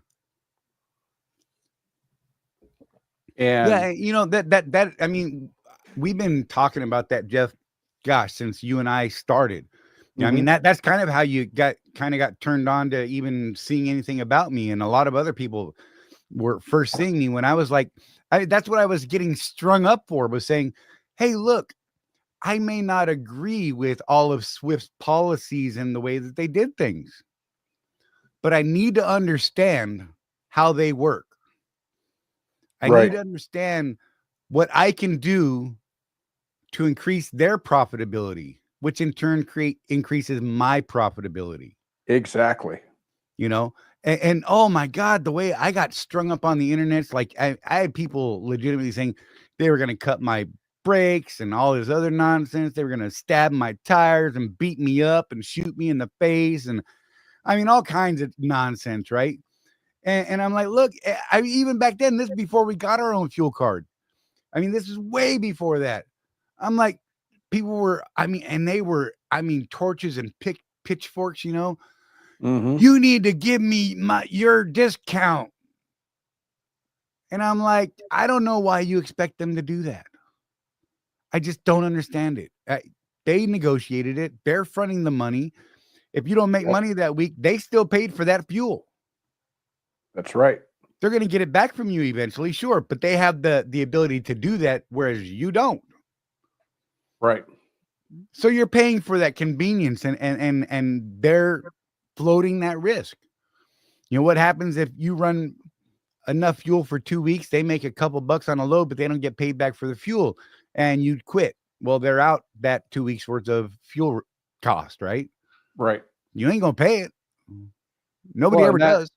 S4: And
S1: Yeah. That, I mean, we've been talking about that, Jeff, gosh, since you and I started. I mean, that's kind of how you got turned on to even seeing anything about me. And a lot of other people were first seeing me when I was like, that's what I was getting strung up for, was saying, hey, look, I may not agree with all of Swift's policies and the way that they did things, but I need to understand how they work. I
S4: Right.
S1: need to understand what I can do to increase their profitability, which in turn increases my profitability.
S4: exactly.
S1: And oh my God, the way I got strung up on the internet, like I had people legitimately saying they were going to cut my brakes and all this other nonsense. They were going to stab my tires and beat me up and shoot me in the face. And I mean, all kinds of nonsense. Right. And I'm like, look, I even back then, this is before we got our own fuel card. I mean, this is way before that. I'm like, people were, and they were, torches and pitchforks,
S4: Mm-hmm.
S1: you need to give me your discount. And I'm like, I don't know why you expect them to do that. I just don't understand it. They negotiated it. They're fronting the money. If you don't make money that week, they still paid for that fuel.
S4: That's right.
S1: They're going to get it back from you eventually, sure, but they have the ability to do that, whereas you don't.
S4: Right.
S1: So you're paying for that convenience, and they're floating that risk. You know what happens if you run enough fuel for 2 weeks? They make a couple bucks on a load, but they don't get paid back for the fuel, and you quit. Well, they're out that 2 weeks worth of fuel cost, right?
S4: Right.
S1: You ain't gonna pay it. Nobody ever does.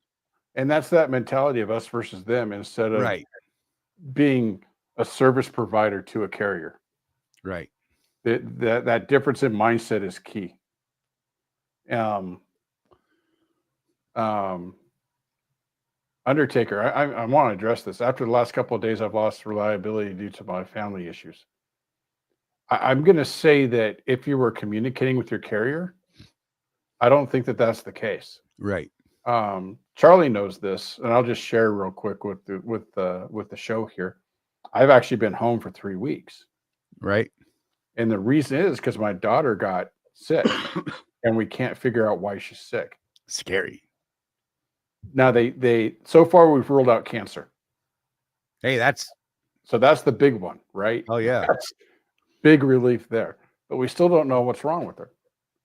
S4: And that's that mentality of us versus them, instead of
S1: Right.
S4: being a service provider to a carrier.
S1: Right.
S4: That difference in mindset is key. Undertaker, I want to address this. After the last couple of days, I've lost reliability due to my family issues. I'm going to say that if you were communicating with your carrier, I don't think that that's the case.
S1: Right.
S4: Charlie knows this, and I'll just share real quick with the show here. I've actually been home for 3 weeks.
S1: Right.
S4: And the reason is because my daughter got sick, and we can't figure out why she's sick.
S1: Scary.
S4: Now they so far we've ruled out cancer.
S1: Hey, that's
S4: the big one, right?
S1: Oh yeah.
S4: That's big relief there. But we still don't know what's wrong with her.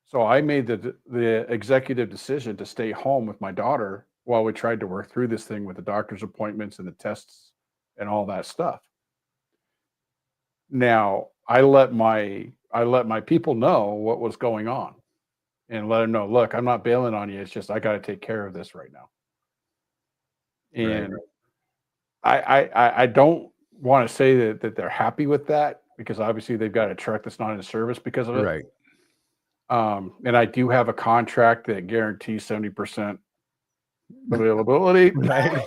S4: So I made the executive decision to stay home with my daughter while we tried to work through this thing with the doctor's appointments and the tests and all that stuff. Now, I let my people know what was going on and let them know, look, I'm not bailing on you. It's just I got to take care of this right now. And right. I don't want to say that they're happy with that, because obviously they've got a truck that's not in service because of it.
S1: Right.
S4: And I do have a contract that guarantees 70% availability.
S1: Right.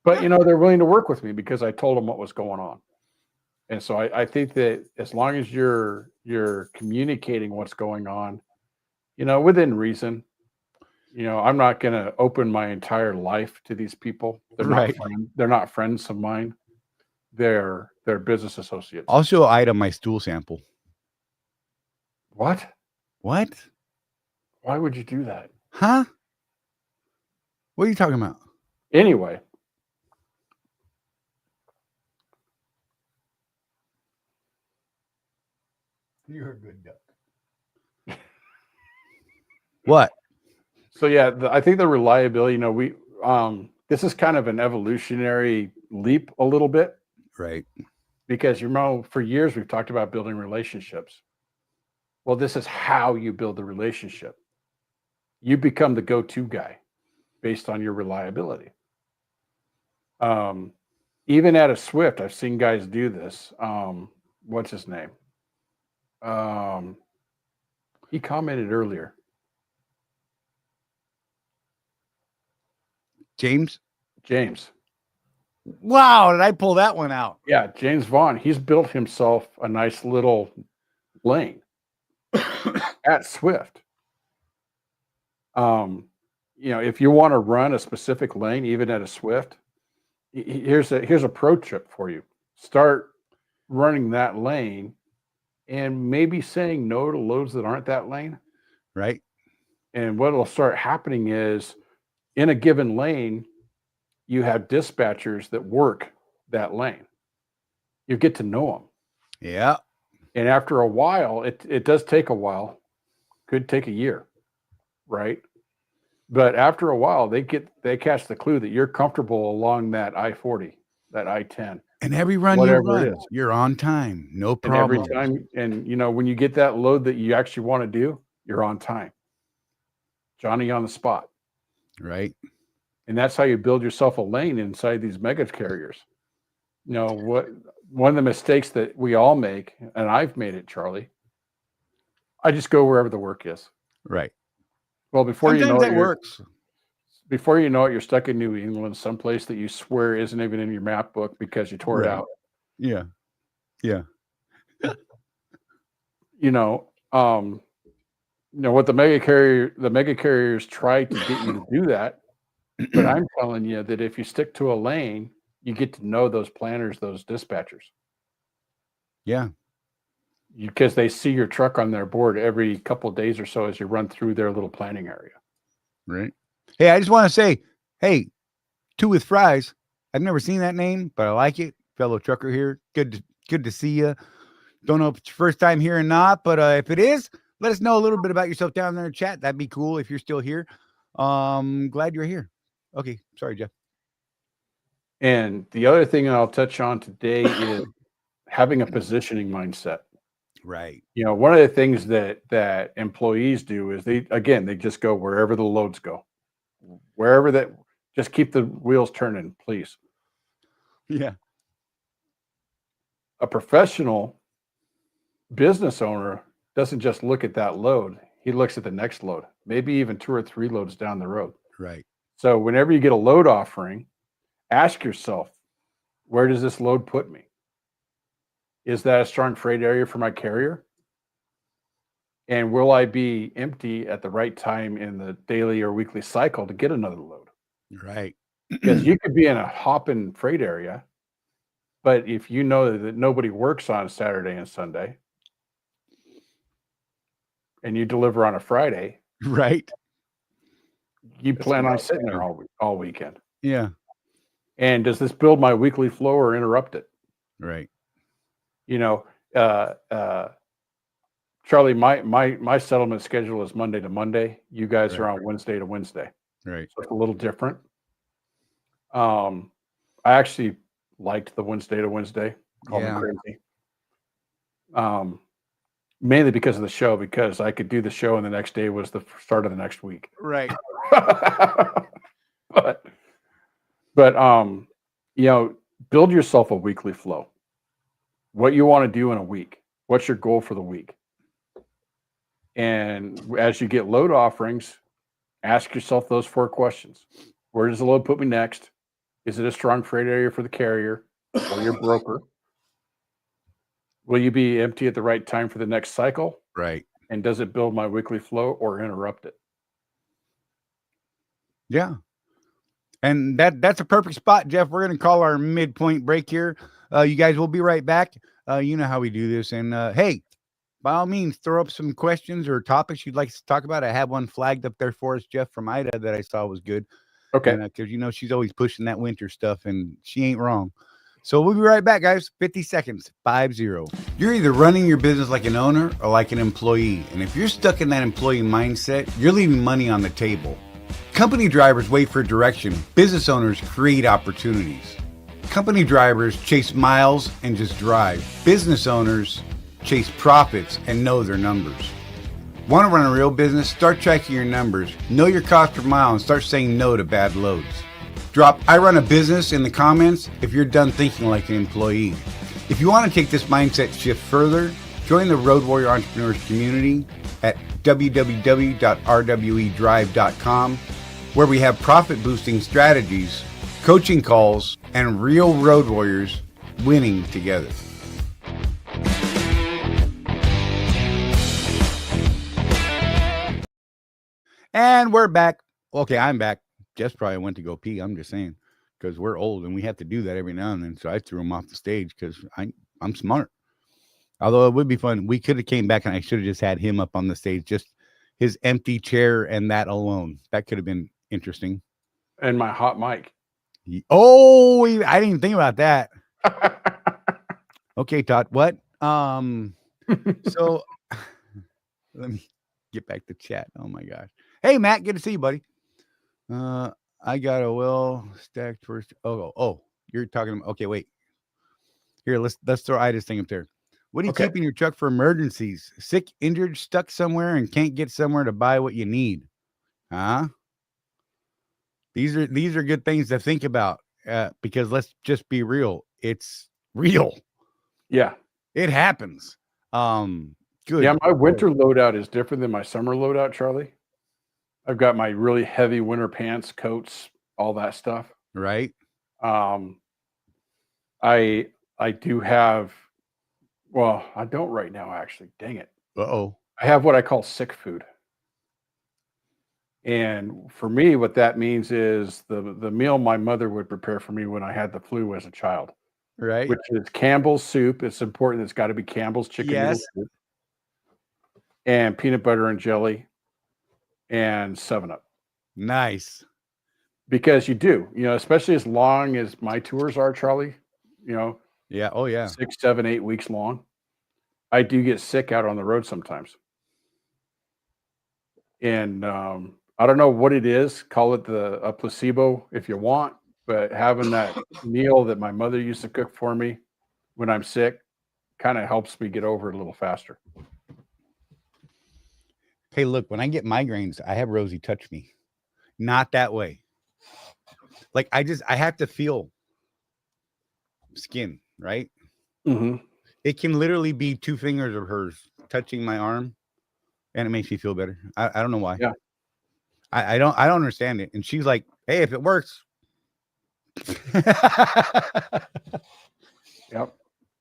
S4: But they're willing to work with me because I told them what was going on. And so I think that as long as you're communicating what's going on, within reason, I'm not going to open my entire life to these people. They're not friends of mine. They're business associates.
S1: I'll show Ida my stool sample.
S4: What?
S1: What?
S4: Why would you do that?
S1: Huh? What are you talking about?
S4: Anyway.
S1: You're a good duck. What?
S4: So yeah, I think the reliability, this is kind of an evolutionary leap a little bit.
S1: Right.
S4: Because for years we've talked about building relationships. Well, this is how you build the relationship. You become the go-to guy based on your reliability. Even at a Swift, I've seen guys do this. What's his name? He commented earlier.
S1: James.
S5: Wow, did I pull that one out?
S4: Yeah, James Vaughn. He's built himself a nice little lane at Swift. If you want to run a specific lane, even at a Swift, here's a pro tip for you. Start running that lane and maybe saying no to loads that aren't that lane.
S1: Right.
S4: And what will start happening is, in a given lane, you have dispatchers that work that lane. You get to know them.
S1: Yeah.
S4: And after a while, it does take a while. Could take a year, right? But after a while, they catch the clue that you're comfortable along that I-40, that I-10.
S1: And every run you run, you're on time. No problem.
S4: And every time, when you get that load that you actually want to do, you're on time. Johnny on the spot.
S1: Right.
S4: And that's how you build yourself a lane inside these mega carriers. One of the mistakes that we all make, and I've made it, Charlie, I just go wherever the work is.
S1: Right.
S4: Well, before
S1: Sometimes
S4: you know
S1: that
S4: it,
S1: works.
S4: before you know it, you're stuck in New England, someplace that you swear isn't even in your map book because you tore it
S1: Right.
S4: out.
S1: Yeah. Yeah.
S4: You know, what the mega carriers try to get you to do that, but I'm telling you that if you stick to a lane, you get to know those planners, those dispatchers,
S1: Yeah.
S4: because they see your truck on their board every couple of days or so as you run through their little planning area.
S1: Right. Hey, I just want to say, hey, Two with Fries. I've never seen that name, but I like it. Fellow trucker here. Good to see you. Don't know if it's your first time here or not, but if it is, let us know a little bit about yourself down there in chat. That'd be cool if you're still here. Glad you're here. Okay. Sorry, Jeff.
S4: And the other thing I'll touch on today is having a positioning mindset.
S1: Right.
S4: One of the things that employees do is they just go wherever the loads go, just keep the wheels turning, please.
S1: Yeah.
S4: A professional business owner doesn't just look at that load. He looks at the next load, maybe even 2 or 3 loads down the road.
S1: Right.
S4: So whenever you get a load offering, ask yourself, where does this load put me? Is that a strong freight area for my carrier? And will I be empty at the right time in the daily or weekly cycle to get another load?
S1: Right.
S4: Because you could be in a hopping freight area, but if you know that nobody works on Saturday and Sunday, and you deliver on a Friday,
S1: Right.
S4: you plan on sitting there all weekend.
S1: Yeah.
S4: And does this build my weekly flow or interrupt it?
S1: Right.
S4: Charlie, my settlement schedule is Monday to Monday. You guys
S1: Right.
S4: are on Wednesday to Wednesday.
S1: Right.
S4: So it's a little different. I actually liked the Wednesday to Wednesday. Call me crazy. Mainly because of the show, because I could do the show and the next day was the start of the next week.
S1: Right.
S4: but build yourself a weekly flow. What you want to do in a week. What's your goal for the week? And as you get load offerings, ask yourself those 4 questions. Where does the load put me next? Is it a strong freight area for the carrier or your broker? Will you be empty at the right time for the next cycle?
S1: Right.
S4: And does it build my weekly flow or interrupt it?
S1: Yeah. And that's a perfect spot, Jeff. We're going to call our midpoint break here. You guys will be right back. You know how we do this. And hey, by all means, throw up some questions or topics you'd like to talk about. I have one flagged up there for us, Jeff, from Ida that I saw was good.
S4: Okay.
S1: Because, she's always pushing that winter stuff and she ain't wrong. So we'll be right back, guys. 50 seconds, 50. You're either running your business like an owner or like an employee. And if you're stuck in that employee mindset, you're leaving money on the table. Company drivers wait for direction. Business owners create opportunities. Company drivers chase miles and just drive. Business owners chase profits and know their numbers. Want to run a real business? Start tracking your numbers. Know your cost per mile and start saying no to bad loads. Drop I run a business in the comments if you're done thinking like an employee. If you want to take this mindset shift further, join the Road Warrior Entrepreneurs community at www.rwedrive.com, where we have profit boosting strategies, coaching calls, and real road warriors winning together. And we're back. Okay, I'm back. Jess probably went to go pee. I'm just saying, because we're old and we have to do that every now and then. So I threw him off the stage because I'm smart. Although it would be fun. We could have came back and I should have just had him up on the stage, just his empty chair and that alone. That could have been interesting.
S4: And my hot mic.
S1: Oh, I didn't even think about that. Okay, Todd. What? So let me get back to chat. Oh my gosh. Hey, Matt. Good to see you, buddy. I got a well stacked first. Oh, you're talking about, okay, wait. Here, let's throw Ida's thing up there. What do you keep in your truck for emergencies? Sick, injured, stuck somewhere, and can't get somewhere to buy what you need. Huh? These are good things to think about. Because let's just be real. It's real.
S4: Yeah.
S1: It happens. Good.
S4: Yeah, my winter loadout is different than my summer loadout, Charlie. I've got my really heavy winter pants, coats, all that stuff.
S1: Right.
S4: Um, I do have, well, I don't right now, actually. Dang it.
S1: Uh-oh.
S4: I have what I call sick food. And for me, what that means is the meal my mother would prepare for me when I had the flu as a child,
S1: Right.
S4: which is Campbell's soup. It's important. It's got to be Campbell's chicken noodle
S1: Yes.
S4: soup, and peanut butter and jelly, and 7-Up.
S1: Nice.
S4: Because you do, especially as long as my tours are, Charlie,
S1: Yeah. Oh, yeah.
S4: 6, 7, 8 weeks long, I do get sick out on the road sometimes. And I don't know what it is. Call it a placebo if you want, but having that meal that my mother used to cook for me when I'm sick kind of helps me get over it a little faster.
S1: Hey, look, when I get migraines, I have Rosie touch me. Not that way. Like I have to feel skin, right?
S4: Mm-hmm.
S1: It can literally be 2 fingers of hers touching my arm, and it makes me feel better. I don't know why.
S4: Yeah.
S1: I don't understand it. And she's like, hey, if it works.
S4: Yep.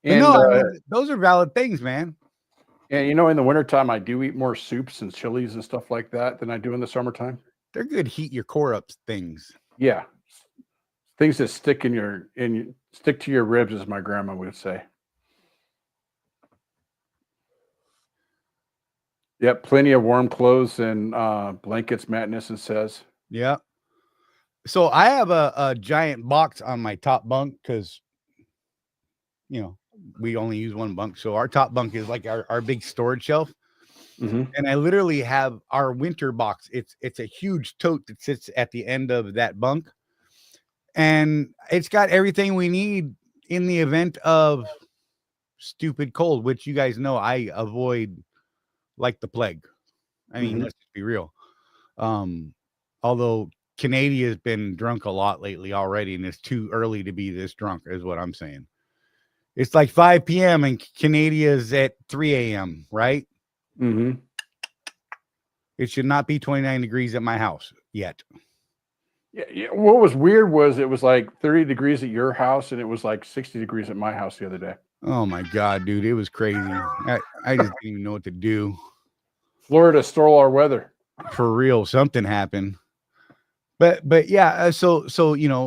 S1: And no, I mean, those are valid things, man.
S4: And in the wintertime, I do eat more soups and chilies and stuff like that than I do in the summertime.
S1: They're good heat your core up things.
S4: Yeah. Things that stick stick to your ribs, as my grandma would say. Yep, plenty of warm clothes and blankets, Matt Nissen says.
S1: Yeah. So I have a giant box on my top bunk because, we only use one bunk. So our top bunk is like our big storage shelf.
S4: Mm-hmm.
S1: And I literally have our winter box. It's a huge tote that sits at the end of that bunk. And it's got everything we need in the event of stupid cold, which you guys know I avoid like the plague. I mean, let's just be real. Although Canada has been drunk a lot lately already, and it's too early to be this drunk, is what I'm saying. It's like 5 p.m. and Canadia's at 3 a.m., right?
S4: Mm-hmm.
S1: It should not be 29 degrees at my house yet.
S4: Yeah. What was weird was it was like 30 degrees at your house, and it was like 60 degrees at my house the other day.
S1: Oh my God, dude. It was crazy. I just didn't even know what to do.
S4: Florida stole our weather.
S1: For real. Something happened. But yeah, so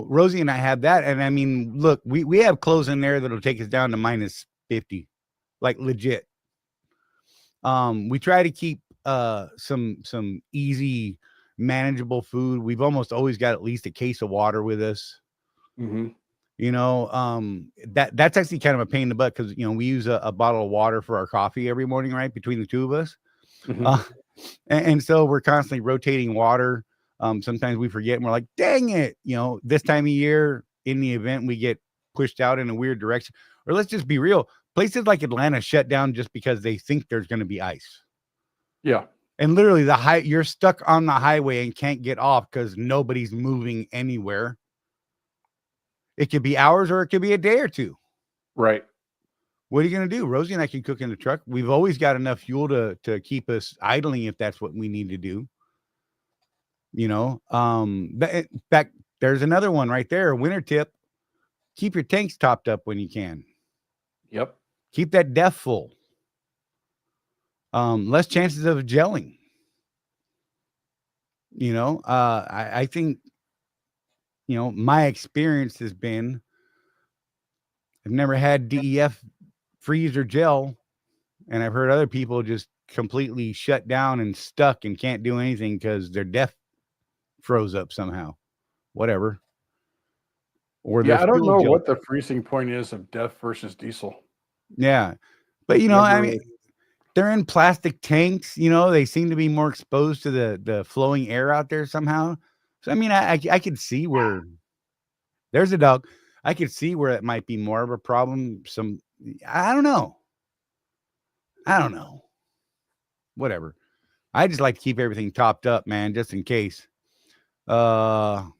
S1: Rosie and I have that. And I mean, look, we have clothes in there that'll take us down to minus 50. Like legit. We try to keep some easy, manageable food. We've almost always got at least a case of water with us.
S4: Mm-hmm.
S1: That's actually kind of a pain in the butt because we use a bottle of water for our coffee every morning, right? Between the two of us.
S4: Mm-hmm.
S1: And so we're constantly rotating water. Sometimes we forget and we're like, dang it, this time of year in the event we get pushed out in a weird direction. Or let's just be real. Places like Atlanta shut down just because they think there's going to be ice.
S4: Yeah.
S1: And literally you're stuck on the highway and can't get off because nobody's moving anywhere. It could be hours or it could be a day or two.
S4: Right.
S1: What are you going to do? Rosie and I can cook in the truck. We've always got enough fuel to keep us idling if that's what we need to do. In fact, there's another one right there. A winter tip. Keep your tanks topped up when you can.
S4: Yep.
S1: Keep that DEF full. Less chances of gelling. I think, my experience has been, I've never had DEF freeze or gel, and I've heard other people just completely shut down and stuck and can't do anything because their DEF froze up somehow. Whatever. Or
S4: I don't know what the freezing point is of DEF versus diesel.
S1: Yeah. But I mean, they're in plastic tanks, they seem to be more exposed to the flowing air out there somehow. So I mean, I could see where there's a dog. I could see where it might be more of a problem. I don't know. Whatever. I just like to keep everything topped up, man, just in case. Oh,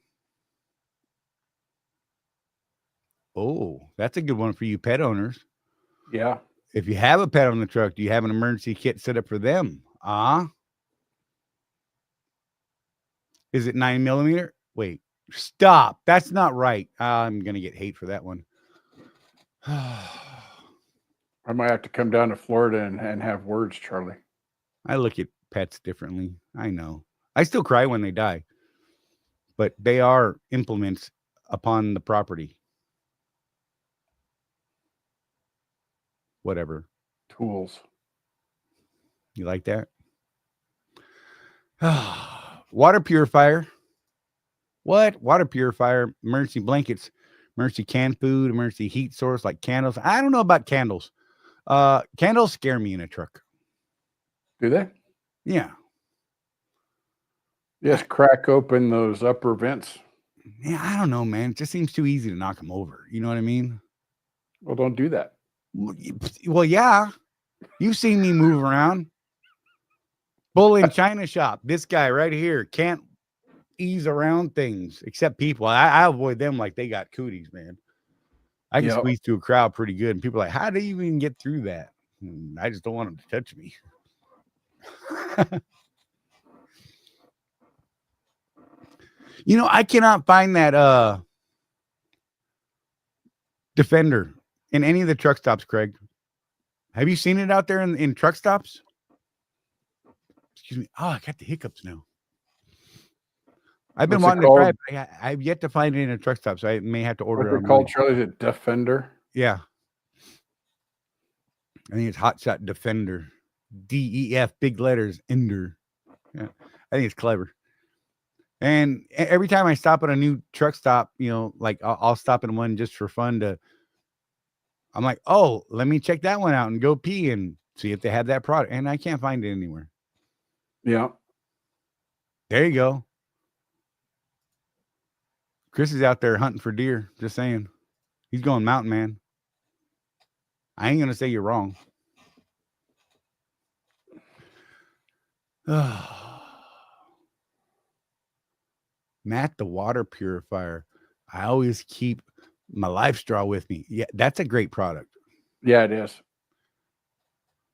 S1: that's a good one for you pet owners.
S4: Yeah.
S1: If you have a pet on the truck, do you have an emergency kit set up for them? Is it 9mm? Wait, stop. That's not right. I'm going to get hate for that one.
S4: I might have to come down to Florida and have words, Charlie.
S1: I look at pets differently. I know. I still cry when they die, but they are implements upon the property. Whatever.
S4: Tools.
S1: You like that? Water purifier. What? Water purifier, emergency blankets, emergency canned food, emergency heat source like candles. I don't know about candles. Candles scare me in a truck.
S4: Do they?
S1: Yeah.
S4: Just crack open those upper vents.
S1: Yeah, I don't know, man. It just seems too easy to knock them over. You know what I mean?
S4: Well, don't do that.
S1: Well, yeah. You've seen me move around. Bull in China shop. This guy right here can't ease around things except people. I avoid them like they got cooties, man. I can squeeze through a crowd pretty good. And people are like, how do you even get through that? And I just don't want them to touch me. You know, I cannot find that Defender in any of the truck stops, Craig. Have you seen it out there in truck stops? Excuse me. Oh, I got the hiccups now. I've been
S4: What's
S1: wanting to try it, but I've yet to find it in a truck stop, so I may have to order it.
S4: What's it called, Charlie? Is it Defender?
S1: Yeah. I think it's Hotshot Defender. DEF, big letters, Ender. Yeah. I think it's clever. And every time I stop at a new truck stop, you know, like I'll stop in one just for fun I'm like, oh, let me check that one out and go pee and see if they have that product. And I can't find it anywhere.
S4: Yeah.
S1: There you go. Chris is out there hunting for deer. Just saying. He's going mountain man. I ain't going to say you're wrong. Matt, the water purifier. I always keep my Life Straw with me. Yeah, that's a great product.
S4: Yeah, it is.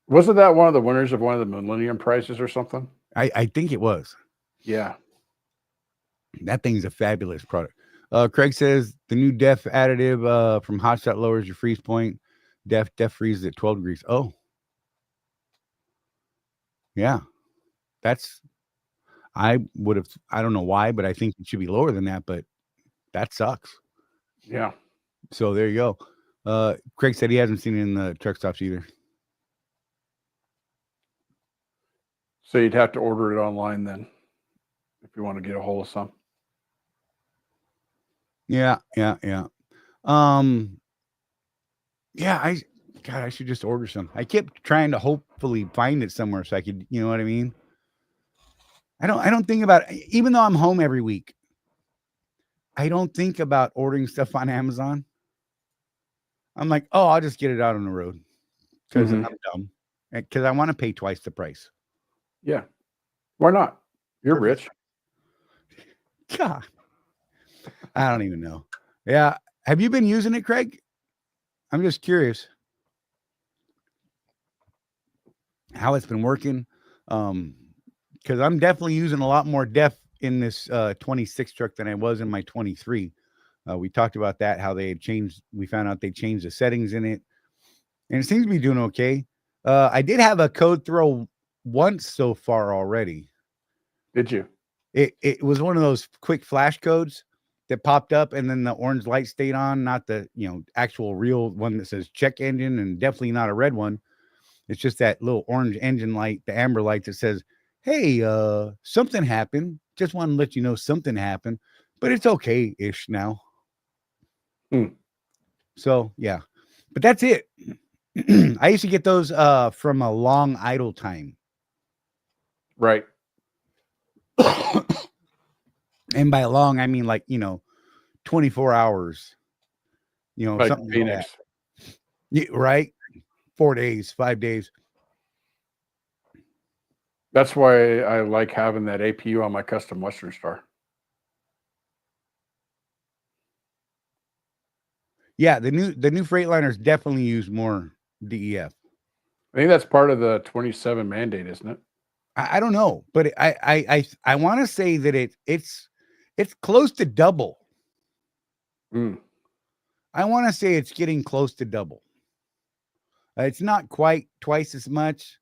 S4: Wasn't that one of the winners of one of the Millennium Prizes or something?
S1: I think it was.
S4: Yeah.
S1: That thing's a fabulous product. Craig says the new DEF additive from Hotshot lowers your freeze point. DEF freezes at 12 degrees. Oh. Yeah. I don't know why, but I think it should be lower than that, but that sucks.
S4: Yeah.
S1: So there you go. Craig said he hasn't seen it in the truck stops either.
S4: So you'd have to order it online then if you want to get a hold of some.
S1: Yeah. I should just order some. I kept trying to hopefully find it somewhere so I could, you know what I mean? I don't think about it, even though I'm home every week. I don't think about ordering stuff on Amazon. I'm like, oh, I'll just get it out on the road because I'm dumb. Because I want to pay twice the price.
S4: Yeah. Why not? You're rich.
S1: God. I don't even know. Yeah. Have you been using it, Craig? I'm just curious how it's been working. Because I'm definitely using a lot more DEF in this 26 truck than I was in my 23. We talked about that, how they had changed. We found out they changed the settings in it, and it seems to be doing okay. I did have a code throw once so far already.
S4: Did you?
S1: It was one of those quick flash codes that popped up, and then the orange light stayed on, not the actual real one that says check engine, and definitely not a red one. It's just that little orange engine light, the amber light that says, hey, something happened. Just want to let you know something happened, but it's okay-ish now. So, yeah. But that's it. I used to get those from a long idle time.
S4: Right.
S1: And by long, I mean 24 hours.
S4: Like
S1: something
S4: Phoenix.
S1: like that. Yeah, right? 4 days, 5 days.
S4: That's why I like having that APU on my custom Western Star.
S1: Yeah, the new Freightliners definitely use more DEF.
S4: I think that's part of the 27 mandate, isn't it?
S1: I don't know, but I want to say that it's close to double.
S4: Mm.
S1: I want to say it's getting close to double. It's not quite twice as much,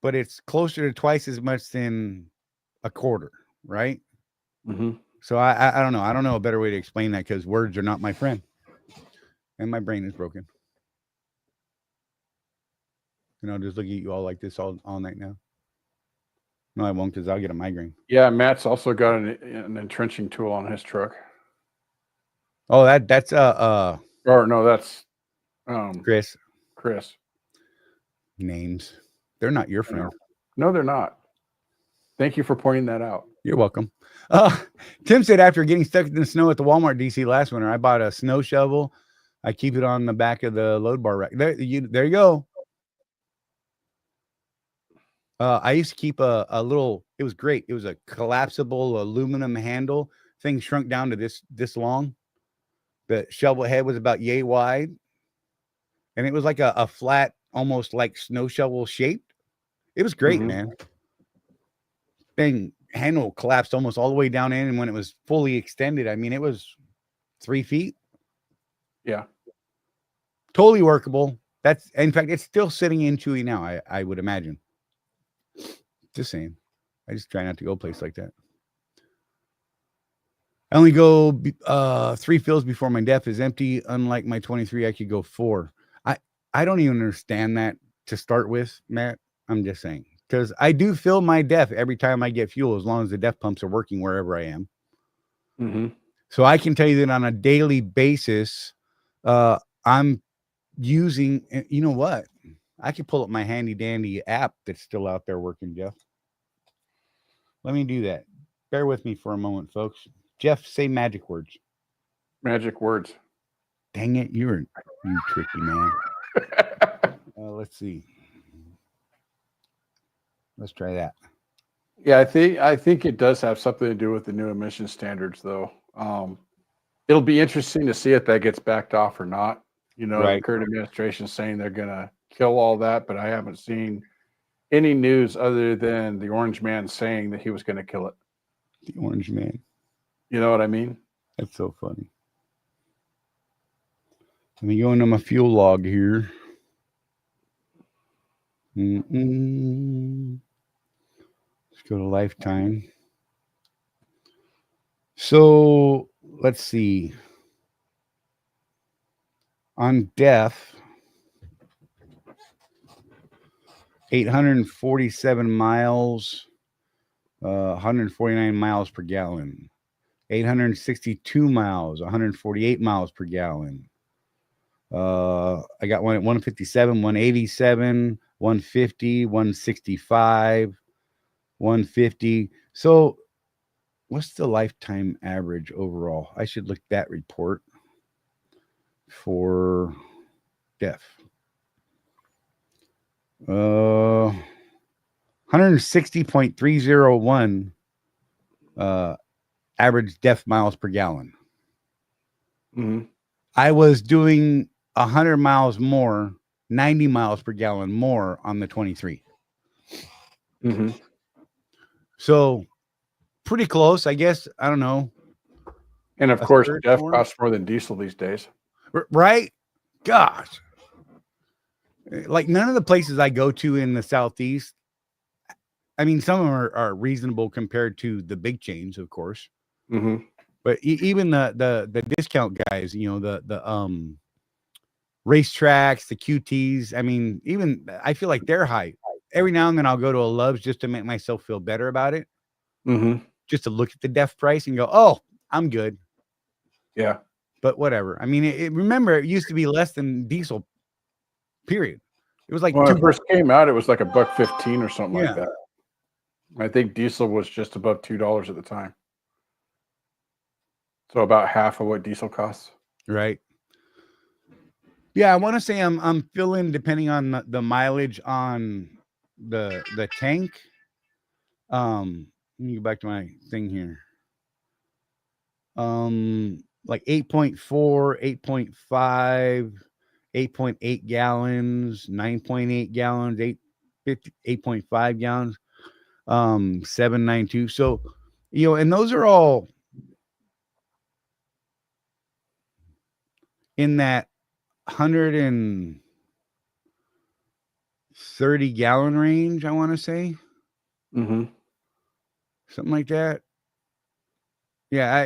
S1: but it's closer to twice as much than a quarter, right?
S4: Mm-hmm.
S1: So I don't know. I don't know a better way to explain that because words are not my friend, and my brain is broken. And I'll just look at you all like this all night now. No, I won't because I'll get a migraine.
S4: Yeah, Matt's also got an entrenching tool on his truck.
S1: Oh, that's
S4: Or no, that's
S1: Chris.
S4: Chris.
S1: Names. They're not your friend.
S4: No, they're not. Thank you for pointing that out.
S1: You're welcome. Tim said after getting stuck in the snow at the Walmart DC last winter, I bought a snow shovel. I keep it on the back of the load bar rack. There you go. I used to keep a little, it was great. It was a collapsible aluminum handle. Thing shrunk down to this long. The shovel head was about yay wide. And it was like a flat, almost like snow shovel shaped. It was great, man. Thing handle collapsed almost all the way down in. And when it was fully extended, I mean, it was 3 feet.
S4: Yeah.
S1: Totally workable. That's, in fact, it's still sitting in Chewy now, I would imagine. Just saying. I just try not to go a place like that. I only go 3 fills before my DEF is empty. Unlike my 23, I could go 4. I don't even understand that to start with, Matt. I'm just saying. Because I do fill my DEF every time I get fuel, as long as the DEF pumps are working wherever I am.
S4: Mm-hmm.
S1: So I can tell you that on a daily basis, I'm using, you know what? I could pull up my handy dandy app that's still out there working, Jeff. Let me do that. Bear with me for a moment, folks. Jeff, say magic words.
S4: Magic words.
S1: Dang it, you tricky man. Let's see. Let's try that.
S4: Yeah, I think it does have something to do with the new emission standards, though. It'll be interesting to see if that gets backed off or not. You know,
S1: Right.
S4: the current administration saying they're going to kill all that, but I haven't seen any news other than the orange man saying that he was going to kill it.
S1: The orange man.
S4: You know what I mean?
S1: That's so funny. Let me go into my fuel log here. Let's go to lifetime. So let's see. On DEF, 847 miles, 149 miles per gallon. 862 miles, 148 miles per gallon. I got one at 157, 187, 150, 165, 150. So what's the lifetime average overall? I should look that report for DEF. 160.301 average DEF miles per gallon.
S4: Mm-hmm.
S1: I was doing 100 miles more, 90 miles per gallon more on the 23.
S4: Mm-hmm.
S1: So pretty close, I guess. I don't know.
S4: And of course, DEF costs more than diesel these days.
S1: Right? Gosh. Like none of the places I go to in the Southeast, I mean, some of them are reasonable compared to the big chains, of course.
S4: Mm-hmm.
S1: But even the discount guys, you know, the racetracks, the QTs. I mean, even I feel like they're high. Every now and then I'll go to a Love's just to make myself feel better about it.
S4: Mm-hmm.
S1: Just to look at the DEF price and go, oh, I'm good.
S4: Yeah.
S1: But whatever. I mean, remember, it used to be less than diesel, period. It was like
S4: when it first came out, it was like $1.15 or something like that. I think diesel was just above $2 at the time. So about half of what diesel costs.
S1: Right. Yeah, I want to say I'm filling, depending on the mileage on the tank. Let me go back to my thing here. Like 8.4, 8.5, 8.8 gallons, 9.8 gallons, 8.5 gallons. 792. So, and those are all in that 130 gallon range, I want to say.
S4: Mm-hmm.
S1: Something like that. Yeah,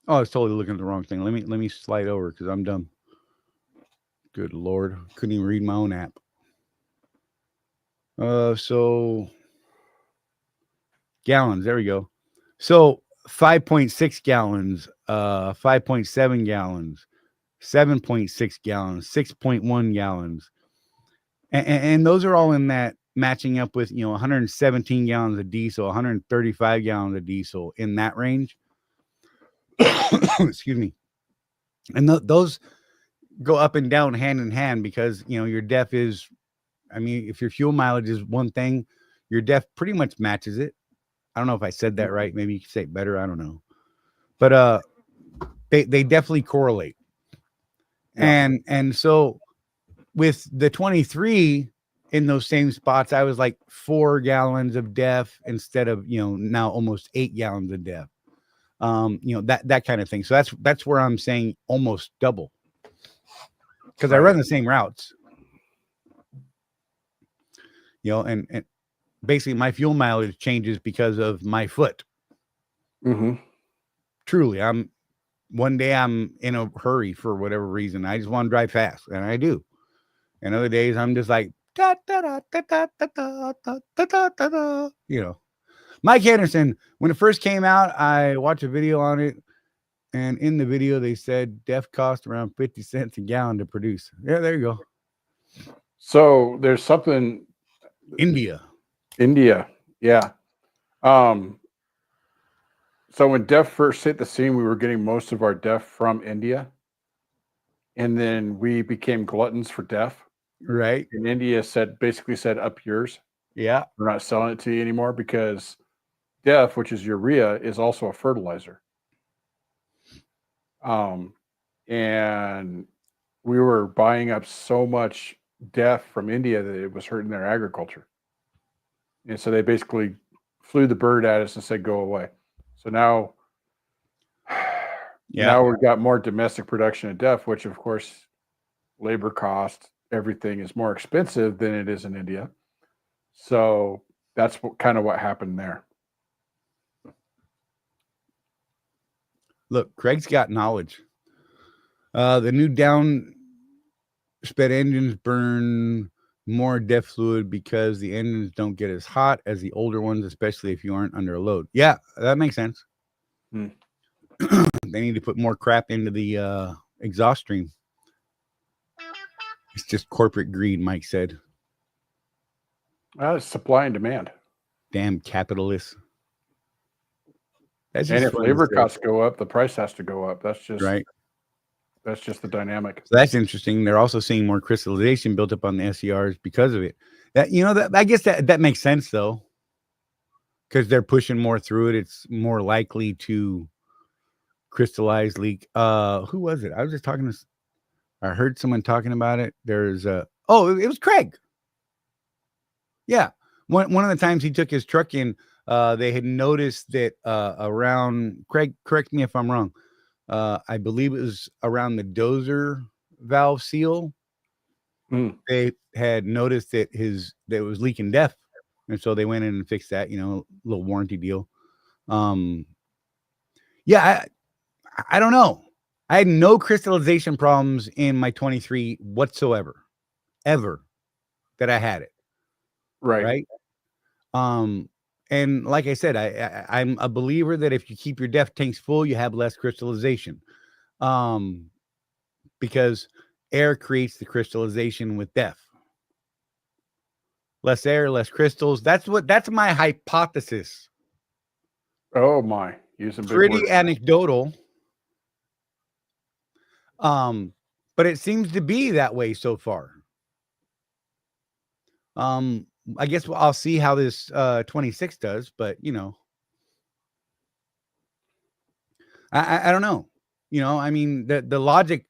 S1: I was totally looking at the wrong thing. Let me slide over because I'm dumb. Good Lord. Couldn't even read my own app. So gallons, there we go. So 5.6 gallons, 5.7 gallons, 7.6 gallons, 6.1 gallons. And those are all in that matching up with, 117 gallons of diesel, 135 gallons of diesel in that range. Excuse me. And those go up and down hand in hand because, your DEF is, if your fuel mileage is one thing, your DEF pretty much matches it. I don't know if I said that right. Maybe you could say it better. I don't know. But they definitely correlate. Yeah. And so with the 23 in those same spots, I was like 4 gallons of DEF instead of, now almost 8 gallons of DEF. That kind of thing. So that's where I'm saying almost double. Because I run the same routes. And basically my fuel mileage changes because of my foot.
S4: Mm-hmm.
S1: Truly, one day I'm in a hurry for whatever reason. I just want to drive fast, and I do. And other days I'm just like da, da, da, da, da, da, da, da, da, da, da. Mike Anderson, when it first came out, I watched a video on it, and in the video they said DEF cost around 50 cents a gallon to produce. Yeah, there you go.
S4: So there's something.
S1: India,
S4: yeah. So when DEF first hit the scene, we were getting most of our DEF from India, and then we became gluttons for DEF.
S1: Right?
S4: And India basically said, "Up yours."
S1: Yeah,
S4: we're not selling it to you anymore because DEF, which is urea, is also a fertilizer. And we were buying up so much DEF from India that it was hurting their agriculture. And so they basically flew the bird at us and said, "Go away." So now, now we've got more domestic production of DEF, which of course, labor cost, everything is more expensive than it is in India. So that's kind of what happened there.
S1: Look, Craig's got knowledge. The new down sped engines burn more DEF fluid because the engines don't get as hot as the older ones, especially if you aren't under a load. Yeah, that makes sense. They need to put more crap into the exhaust stream. It's just corporate greed, Mike said.
S4: It's supply and demand.
S1: Damn capitalists.
S4: And if labor costs go up, the price has to go up. That's just
S1: right.
S4: That's just the dynamic.
S1: So that's interesting. They're also seeing more crystallization built up on the SCRs because of it. That that I guess that makes sense though, because they're pushing more through it. It's more likely to crystallize, leak. Who was it? I was just talking to. I heard someone talking about it. There's it was Craig. Yeah, one of the times he took his truck in, they had noticed that around Craig. Correct me if I'm wrong. I believe it was around the dozer valve seal. They had noticed that it was leaking DEF, and so they went in and fixed that. Little warranty deal. Yeah, I don't know. I had no crystallization problems in my 23 whatsoever, ever that I had it. Right. And like I said, I'm a believer that if you keep your DEF tanks full, you have less crystallization. Because air creates the crystallization with DEF. Less air, less crystals. That's my hypothesis.
S4: Oh my, using big
S1: pretty
S4: words.
S1: Anecdotal. But it seems to be that way so far. I guess I'll see how this 26 does, but I don't know. The logic,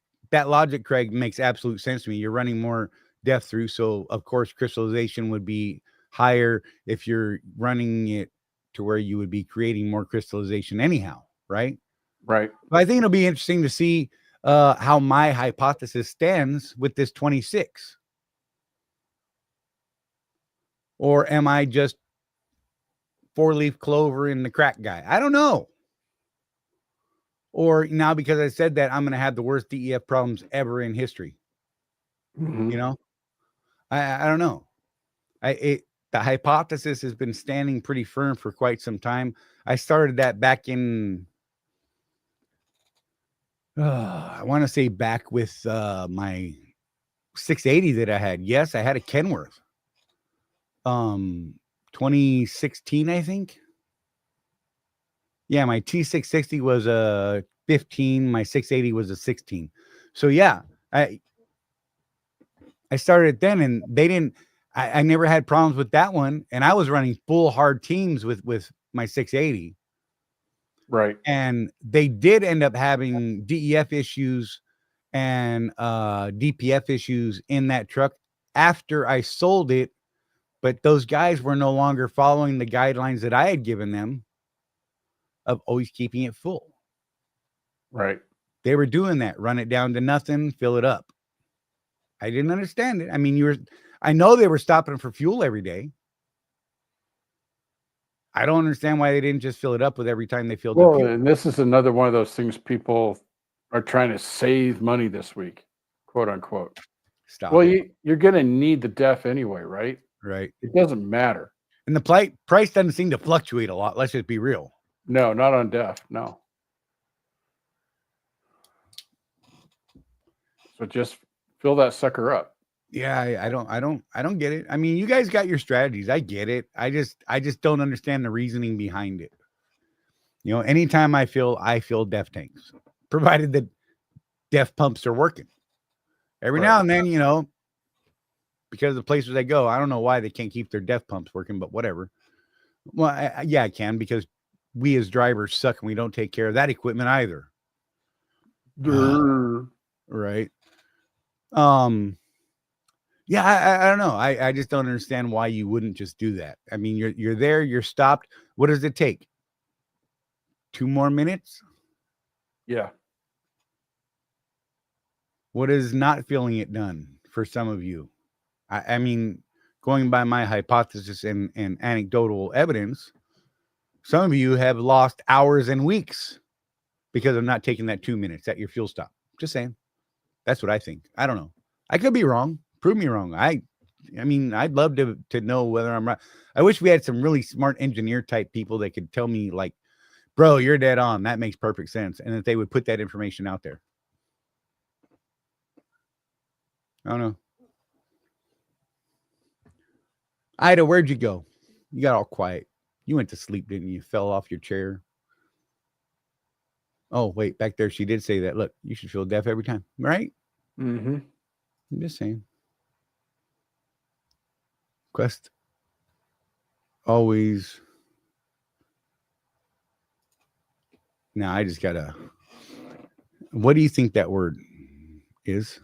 S1: Craig, makes absolute sense to me. You're running more depth through. So of course, crystallization would be higher if you're running it to where you would be creating more crystallization anyhow, right?
S4: Right.
S1: But I think it'll be interesting to see how my hypothesis stands with this 26. Or am I just 4-leaf clover in the crack guy? I don't know. Or now because I said that, I'm going to have the worst DEF problems ever in history.
S4: Mhm.
S1: You know, I don't know. The hypothesis has been standing pretty firm for quite some time. I started that back in, I want to say back with my 680 that I had. Yes, I had a Kenworth. 2016, I think. Yeah, my T660 was a 15, my 680 was a 16. So yeah, I started it then, and they didn't. I never had problems with that one, and I was running full hard teams with my 680.
S4: Right.
S1: And they did end up having DEF issues and DPF issues in that truck after I sold it, but those guys were no longer following the guidelines that I had given them of always keeping it full.
S4: Right.
S1: They were doing that, run it down to nothing, fill it up. I didn't understand it. I mean, I know they were stopping for fuel every day. I don't understand why they didn't just fill it up with every time they filled up
S4: Well,
S1: fuel.
S4: and this is another one of those things people are trying to save money this week, quote unquote.
S1: Stop
S4: Well,
S1: it.
S4: you're going to need the DEF anyway, right?
S1: Right.
S4: It doesn't matter.
S1: And the price doesn't seem to fluctuate a lot. Let's just be real.
S4: No, not on DEF. No. So just fill that sucker up.
S1: Yeah, I don't get it. I mean, you guys got your strategies. I get it. I just don't understand the reasoning behind it. You know, anytime I fill DEF tanks, provided that DEF pumps are working. Every now and then, you know, because the places I go, I don't know why they can't keep their DEF pumps working, but whatever. Well, yeah, I can, because we as drivers suck and we don't take care of that equipment either. Right. Yeah, I don't know. I just don't understand why you wouldn't just do that. I mean, you're there, you're stopped. What does it take? 2 more minutes?
S4: Yeah.
S1: What is not feeling it done for some of you? I mean, going by my hypothesis and anecdotal evidence, some of you have lost hours and weeks because of not taking that 2 minutes at your fuel stop. Just saying. That's what I think. I don't know. I could be wrong. Prove me wrong. I mean, I'd love to know whether I'm right. I wish we had some really smart engineer type people that could tell me, like, bro, you're dead on. That makes perfect sense. And that they would put that information out there. I don't know. Ida, where'd you go? You got all quiet. You went to sleep, didn't you? Fell off your chair. Oh, wait, back there, she did say that. Look, you should feel DEF every time, right?
S4: Mm-hmm.
S1: I'm just saying. Quest always. Now I just gotta. What do you think that word is?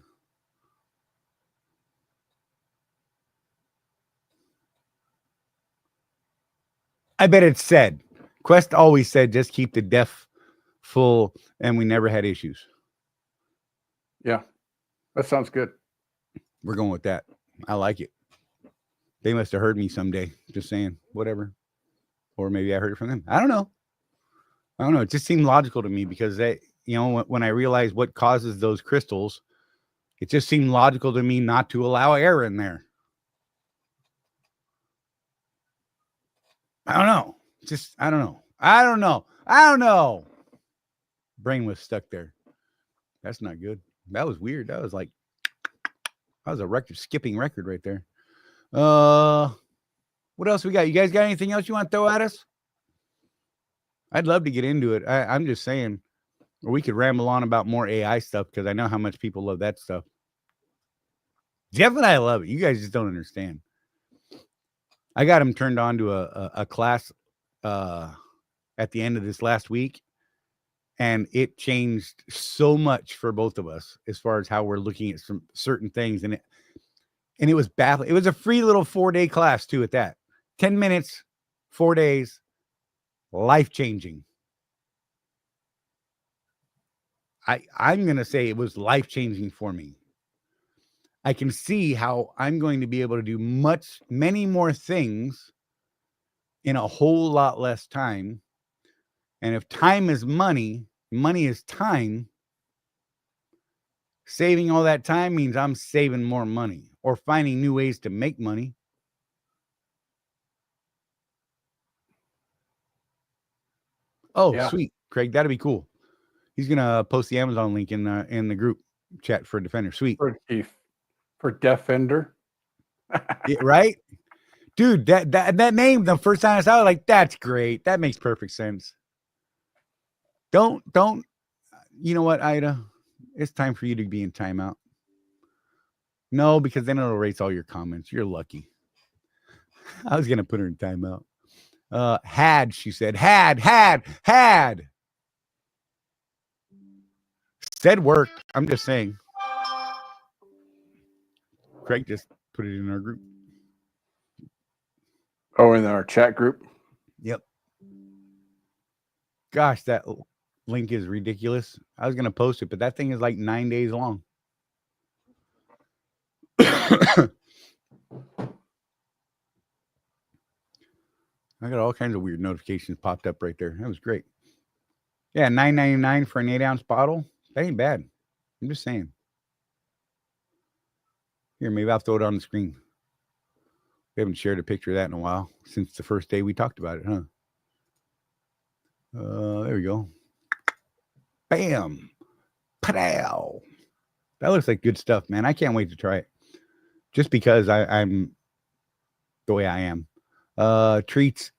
S1: I bet it's said. Quest always said, just keep the DEF full, and we never had issues.
S4: Yeah. That sounds good. We're
S1: going with that. I like it. They must have heard me someday. Just saying, whatever. Or maybe I heard it from them. I don't know. It just seemed logical to me because they, you know, when I realized what causes those crystals, it just seemed logical to me not to allow air in there. I don't know. I don't know. Brain was stuck there. That's not good. That was weird. That was a record skipping record right there. What else we got? You guys got anything else you want to throw at us? I'd love to get into it. I'm just saying, or we could ramble on about more AI stuff because I know how much people love that stuff. Jeff and I love it. You guys just don't understand. I got him turned on to a class at the end of this last week, and it changed so much for both of us as far as how we're looking at some certain things. And And it was baffling. It was a free little 4-day class too at that. 10 minutes, 4 days, life-changing. I'm going to say it was life-changing for me. I can see how I'm going to be able to do many more things in a whole lot less time. And if time is money, money is time. Saving all that time means I'm saving more money or finding new ways to make money. Oh,
S4: Yeah.
S1: sweet. Craig, that'd be cool. He's going to post the Amazon link in the group chat for Defender. Sweet.
S4: For Defender.
S1: Yeah, right? Dude, that name, the first time I saw it, like, that's great. That makes perfect sense. Don't, you know what, Ida? It's time for you to be in timeout. No, because then it'll erase all your comments. You're lucky. I was going to put her in timeout. She said. Had. Said worked. I'm just saying. Craig just put it in our group.
S4: Oh, in our chat group.
S1: Yep. Gosh, that link is ridiculous. I was going to post it, but that thing is like 9 days long. I got all kinds of weird notifications popped up right there. That was great. Yeah, $9.99 for an 8-ounce bottle. That ain't bad. I'm just saying. Here, maybe I'll throw it on the screen. We haven't shared a picture of that in a while since the first day we talked about it, huh? There we go. Bam. Pow. That looks like good stuff, man. I can't wait to try it. Just because I'm the way I am. Treats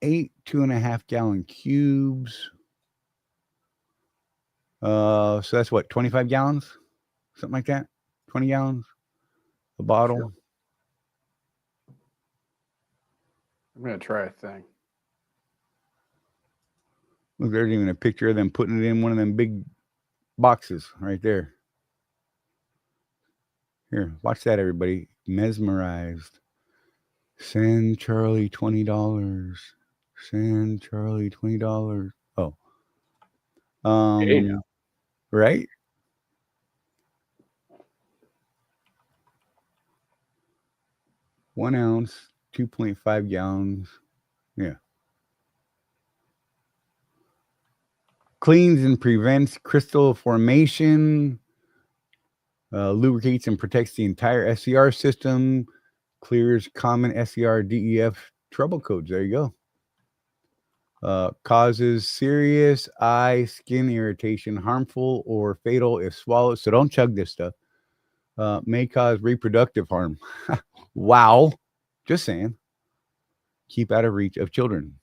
S1: 8 2.5 gallon cubes. So that's what, 25 gallons? Something like that? 20 gallons a bottle. Sure.
S4: I'm going to try a thing.
S1: Look, there's even a picture of them putting it in one of them big boxes right there. Here, watch that, everybody. Mesmerized. Send Charlie $20. Send Charlie $20. Oh. Right? One ounce, 2.5 gallons. Yeah. Cleans and prevents crystal formation. Lubricates and protects the entire SCR system. Clears common SCR DEF trouble codes. There you go. Causes serious eye skin irritation, harmful or fatal if swallowed. So don't chug this stuff. May cause reproductive harm. Wow. Just saying. Keep out of reach of children.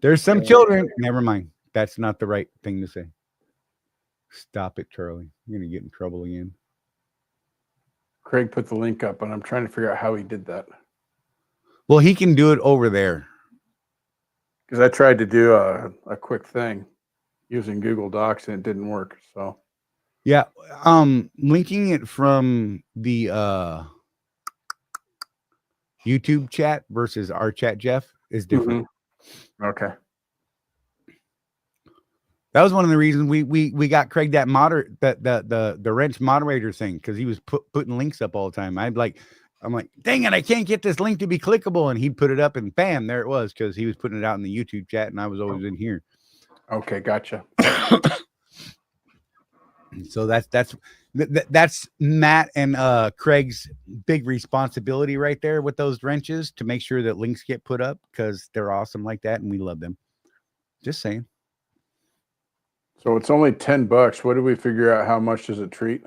S1: There's some children. Never mind. That's not the right thing to say. Stop it, Charlie. You're going to get in trouble again.
S4: Craig put the link up, and I'm trying to figure out how he did that.
S1: Well, he can do it over there.
S4: Because I tried to do a quick thing using Google Docs, and it didn't work. So,
S1: yeah. Linking it from the YouTube chat versus our chat, Jeff, is different.
S4: Mm-hmm. Okay.
S1: That was one of the reasons we got Craig that the wrench moderator thing, because he was putting links up all the time. I'm like, dang it, I can't get this link to be clickable, and he'd put it up, and bam, there it was, because he was putting it out in the YouTube chat, and I was always in here.
S4: Okay, gotcha.
S1: So that's Matt and Craig's big responsibility right there with those wrenches, to make sure that links get put up, because they're awesome like that, and we love them. Just saying.
S4: So it's only $10. What do we figure out? How much does it treat?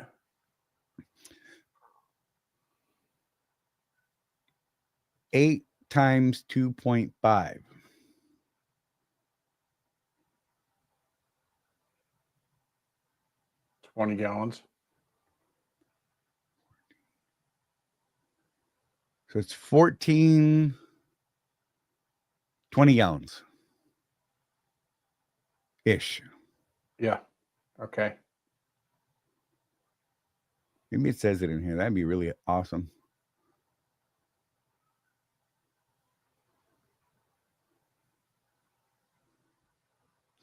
S1: $8 times 2.5.
S4: 20 gallons.
S1: So it's 20 gallons. Ish.
S4: Yeah. Okay.
S1: Maybe it says it in here. That'd be really awesome.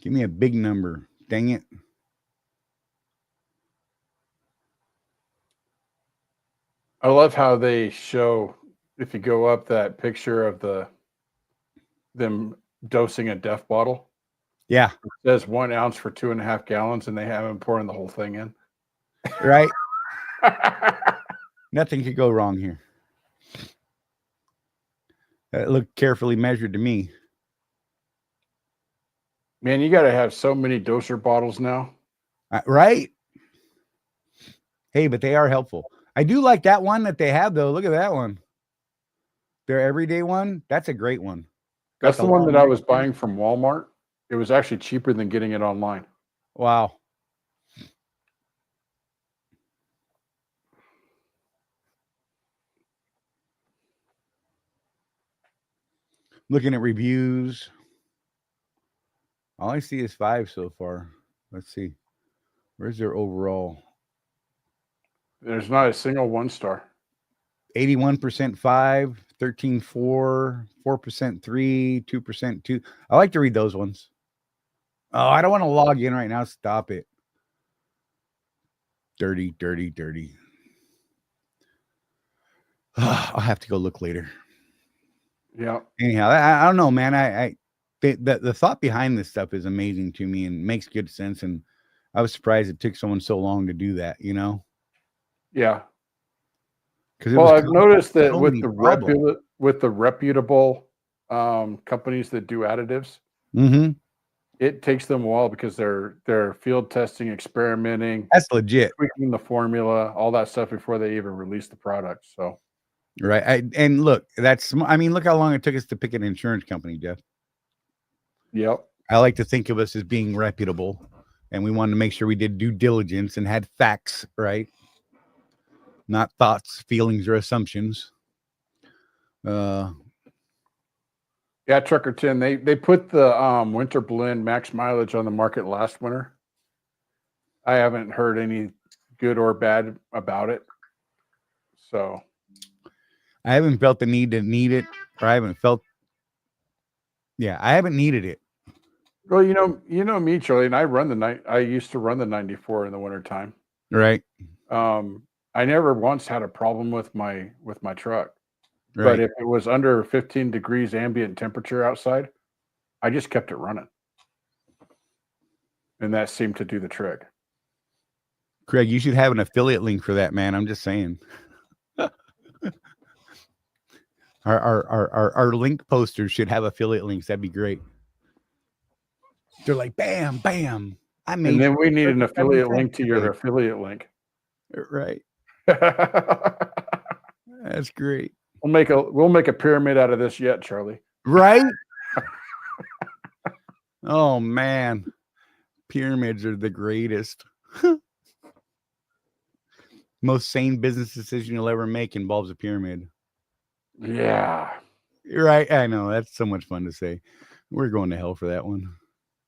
S1: Give me a big number. Dang it.
S4: I love how they show, if you go up, that picture of them dosing a Def bottle.
S1: Yeah.
S4: It says 1 ounce for 2.5 gallons, and they have them pouring the whole thing in.
S1: Right. Nothing could go wrong here. That looked carefully measured to me.
S4: Man, you got to have so many doser bottles now.
S1: Right? Hey, but they are helpful. I do like that one that they have, though. Look at that one. Their everyday one. That's a great one.
S4: That's the one that I was buying from Walmart. It was actually cheaper than getting it online.
S1: Wow. Looking at reviews. All I see is 5 so far. Let's see. Where's their overall?
S4: There's not a single 1-star.
S1: 81% 5, 13 4, 4% 3, 2% 2. I like to read those ones. Oh, I don't want to log in right now. Stop it. Dirty. I'll have to go look later.
S4: Yeah.
S1: Anyhow, I don't know, man. The thought behind this stuff is amazing to me and makes good sense. And I was surprised it took someone so long to do that, you know?
S4: Yeah.
S1: Well,
S4: I've noticed that
S1: so
S4: with the reputable companies that do additives, it takes them a while because they're field testing, experimenting.
S1: That's legit.
S4: Tweaking the formula, all that stuff before they even release the product. So,
S1: right. And look, look how long it took us to pick an insurance company, Jeff.
S4: Yep.
S1: I like to think of us as being reputable, and we wanted to make sure we did due diligence and had facts, right? Not thoughts, feelings, or assumptions.
S4: Yeah, Trucker Tin, they put the Winter Blend Max Mileage on the market last winter. I haven't heard any good or bad about it. So
S1: I haven't felt the need to need it, or I haven't needed it.
S4: Well, you know me, Charlie, and I used to run the 94 in the wintertime.
S1: Right.
S4: I never once had a problem with my truck.
S1: Right.
S4: But if it was under 15 degrees ambient temperature outside, I just kept it running. And that seemed to do the trick.
S1: Craig, you should have an affiliate link for that, man. I'm just saying. Our link posters should have affiliate links. That'd be great. They're like, bam, bam.
S4: And then we need an affiliate link to your affiliate link.
S1: Right. That's great.
S4: We'll make a pyramid out of this yet, Charlie.
S1: Right? Oh man. Pyramids are the greatest. Most sane business decision you'll ever make involves a pyramid.
S4: Yeah.
S1: Right. I know. That's so much fun to say. We're going to hell for that one.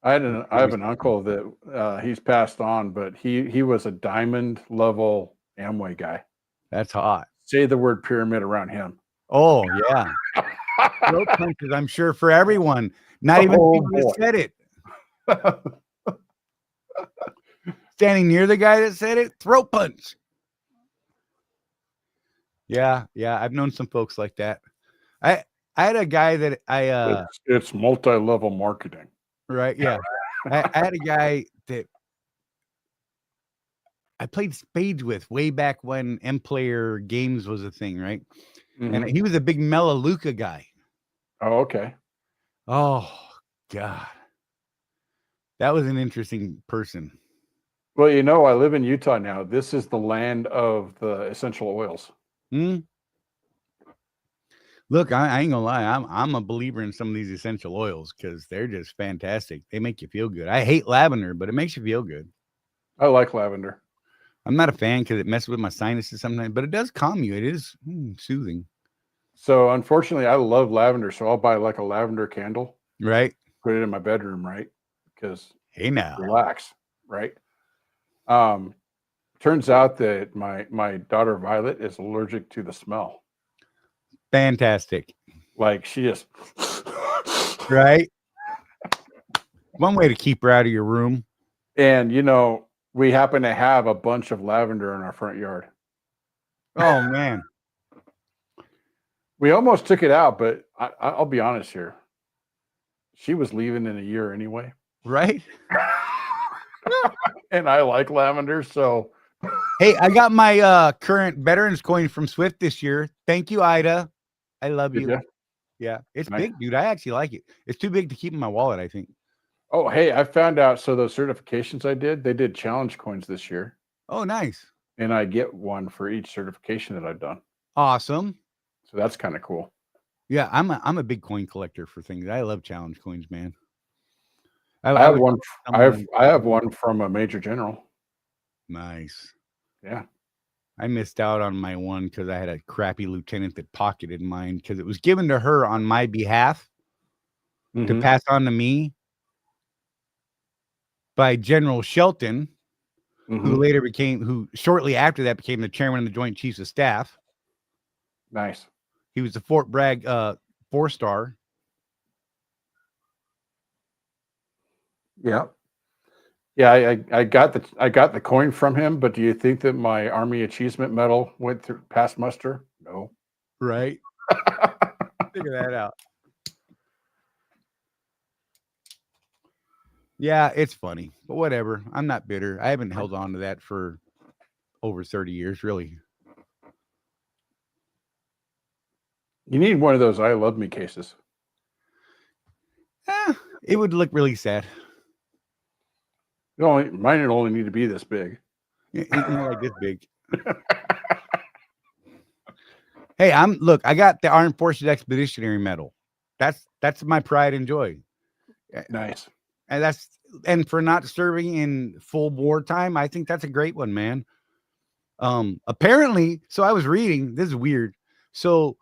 S4: I have an uncle that he's passed on, but he was a diamond level Amway guy.
S1: That's hot.
S4: Say the word pyramid around him.
S1: Oh yeah. Throat punches, I'm sure, for everyone. Not even people that said it. Standing near the guy that said it, throat punch. Yeah. I've known some folks like that. I had a guy that
S4: it's multi-level marketing.
S1: Right. Yeah. I had a guy that I played spades with way back when M-Player games was a thing, right? Mm-hmm. And he was a big Melaleuca guy.
S4: Oh, okay.
S1: Oh, God. That was an interesting person.
S4: Well, I live in Utah now. This is the land of the essential oils.
S1: Look, I ain't gonna lie. I'm a believer in some of these essential oils because they're just fantastic. They make you feel good. I hate lavender, but it makes you feel good.
S4: I like lavender.
S1: I'm not a fan because it messes with my sinuses sometimes, but it does calm you. It is soothing.
S4: So unfortunately, I love lavender, so I'll buy like a lavender candle.
S1: Right.
S4: Put it in my bedroom, right? Because
S1: hey now,
S4: relax, right? Turns out that my daughter Violet is allergic to the smell.
S1: Fantastic.
S4: Like she just
S1: Right? One way to keep her out of your room.
S4: and you know, we happen to have a bunch of lavender in our front yard.
S1: Oh man.
S4: We almost took it out, but I'll be honest here. She was leaving in a year anyway.
S1: Right?
S4: And I like lavender, so
S1: Hey, I got my current veterans coin from Swift this year. Thank you, Ida. I love
S4: did
S1: you.
S4: ya?
S1: Yeah, it's
S4: Nice.
S1: big, dude. I actually like it. It's too big to keep in my wallet, I think.
S4: Oh, hey, I found out. So those certifications I did, they did challenge coins this year,
S1: Oh, nice.
S4: and I get one for each certification that I've done.
S1: Awesome.
S4: So that's kind of cool.
S1: Yeah, I'm a big coin collector for things. I love challenge coins, man.
S4: I have
S1: would-
S4: one.
S1: someone-
S4: I have one from a major general.
S1: Nice.
S4: Yeah.
S1: I missed out on my one because I had a crappy lieutenant that pocketed mine because it was given to her on my behalf to
S4: Mhm.
S1: pass on to me by General Shelton, who
S4: Mhm.
S1: later became, who shortly after that became the chairman of the Joint Chiefs of Staff.
S4: Nice.
S1: He was the Fort Bragg 4-star.
S4: Yeah. Yeah, I got the coin from him, but do you think that my Army Achievement Medal went through past muster? No.
S1: Right. Figure that out. Yeah, it's funny, but whatever. I'm not bitter. I haven't held on to that for over 30 years, really.
S4: You need one of those I love me cases.
S1: It would look really sad.
S4: Mine would only need to be this big.
S1: More like this big. Hey, I got the Armed Forces Expeditionary Medal. That's my pride and joy.
S4: Nice.
S1: And for not serving in full wartime, I think that's a great one, man. Apparently, so I was reading, this is weird. So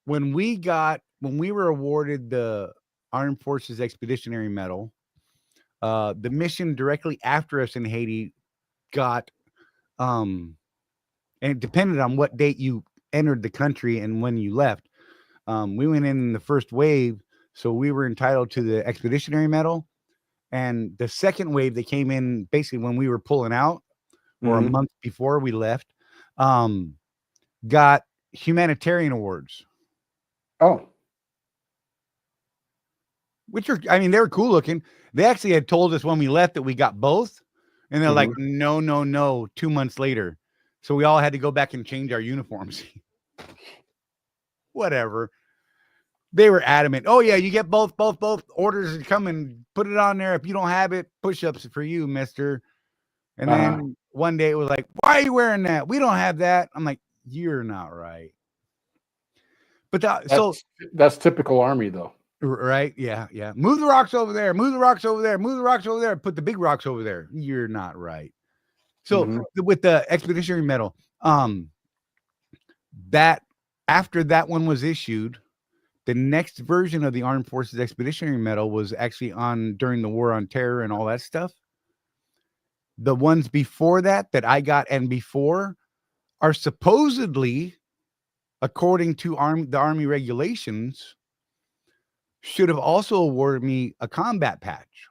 S1: when we were awarded the Armed Forces Expeditionary Medal, the mission directly after us in Haiti got and it depended on what date you entered the country and when you left. We went in the first wave, so we were entitled to the Expeditionary Medal. And the second wave, they came in basically when we were pulling out, or a
S4: Mhm.
S1: month before we left, got humanitarian awards,
S4: Oh,
S1: which are, I mean, they were cool looking. They actually had told us when we left that we got both. And they're like, no, 2 months later. So we all had to go back and change our uniforms. Whatever. They were adamant. Oh, yeah, you get both orders and come and put it on there. If you don't have it, push-ups for you, mister. And then one day it was like, why are you wearing that? We don't have that. I'm like, you're not right. But
S4: that's typical Army, though.
S1: right. Yeah. Move the rocks over there. Move the rocks over there. Move the rocks over there. Put the big rocks over there. You're not right. So with the Expeditionary Medal, that after that one was issued, the next version of the Armed Forces Expeditionary Medal was actually on during the War on Terror and all that stuff. The ones before that I got and before are supposedly, according to the Army regulations, should have also awarded me a combat patch.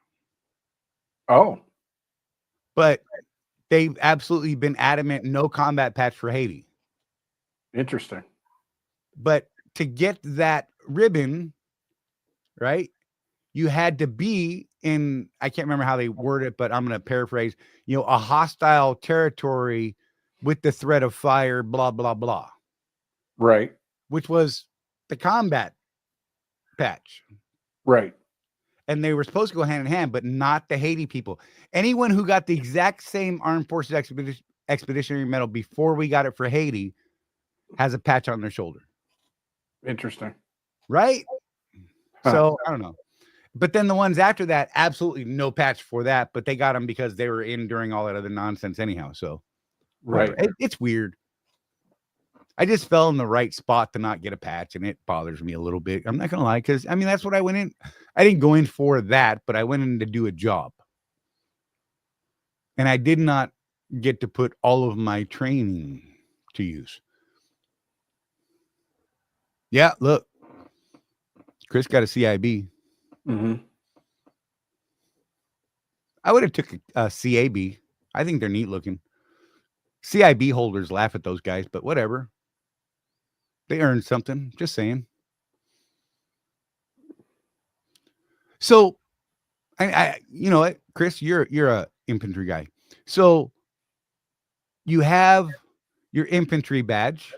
S4: Oh,
S1: But they've absolutely been adamant, no combat patch for Haiti.
S4: interesting.
S1: But to get that ribbon, right, you had to be in, I can't remember how they word it, but I'm going to paraphrase, a hostile territory with the threat of fire, blah, blah, blah,
S4: Right.
S1: which was the combat patch.
S4: Right.
S1: And they were supposed to go hand in hand, but not the Haiti people. Anyone who got the exact same Armed Forces Expeditionary Medal before we got it for Haiti has a patch on their shoulder.
S4: Interesting.
S1: Right?
S4: Huh.
S1: So I don't know. But then the ones after that, absolutely no patch for that, but they got them because they were in during all that other nonsense anyhow. So
S4: Right.
S1: it's weird. I just fell in the right spot to not get a patch, and it bothers me a little bit. I'm not gonna lie, because I mean that's what I went in. I didn't go in for that, but I went in to do a job. And I did not get to put all of my training to use. Yeah, look, Chris got a CIB.
S4: Mm-hmm.
S1: I would have took a CAB. I think they're neat looking. CIB holders laugh at those guys, but whatever. They earned something. Just saying. So, you know what, Chris, you're a infantry guy. So you have your infantry badge,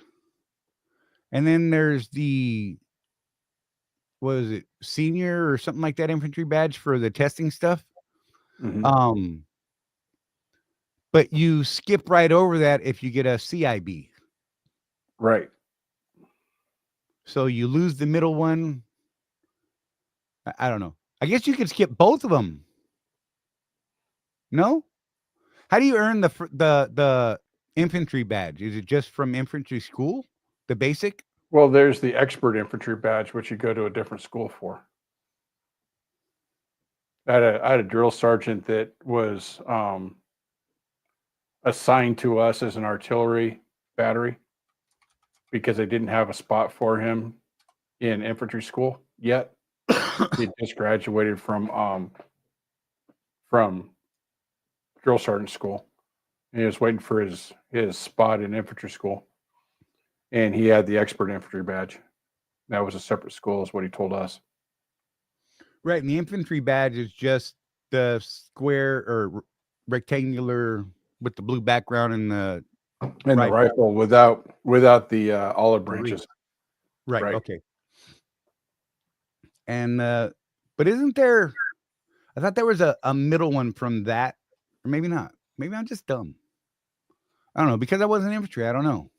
S1: and then there's the, what is it, senior or something like that infantry badge for the testing stuff.
S4: Mm-hmm.
S1: But you skip right over that if you get a CIB.
S4: Right.
S1: So you lose the middle one. I don't know. I guess you could skip both of them. No? How do you earn the infantry badge? Is it just from infantry school? The basic?
S4: Well, there's the expert infantry badge, which you go to a different school for. I had a drill sergeant that was assigned to us as an artillery battery because they didn't have a spot for him in infantry school yet. He just graduated from drill sergeant school. He was waiting for his spot in infantry school, and he had the expert infantry badge. That was a separate school, is what he told us.
S1: Right. And the infantry badge is just the square or rectangular with the blue background and the
S4: And
S1: Right.
S4: the rifle without the olive branches.
S1: right.
S4: Right.
S1: Okay. And but isn't there, I thought there was a middle one from that, or maybe not. Maybe I'm just dumb. I don't know, because I wasn't infantry. I don't know.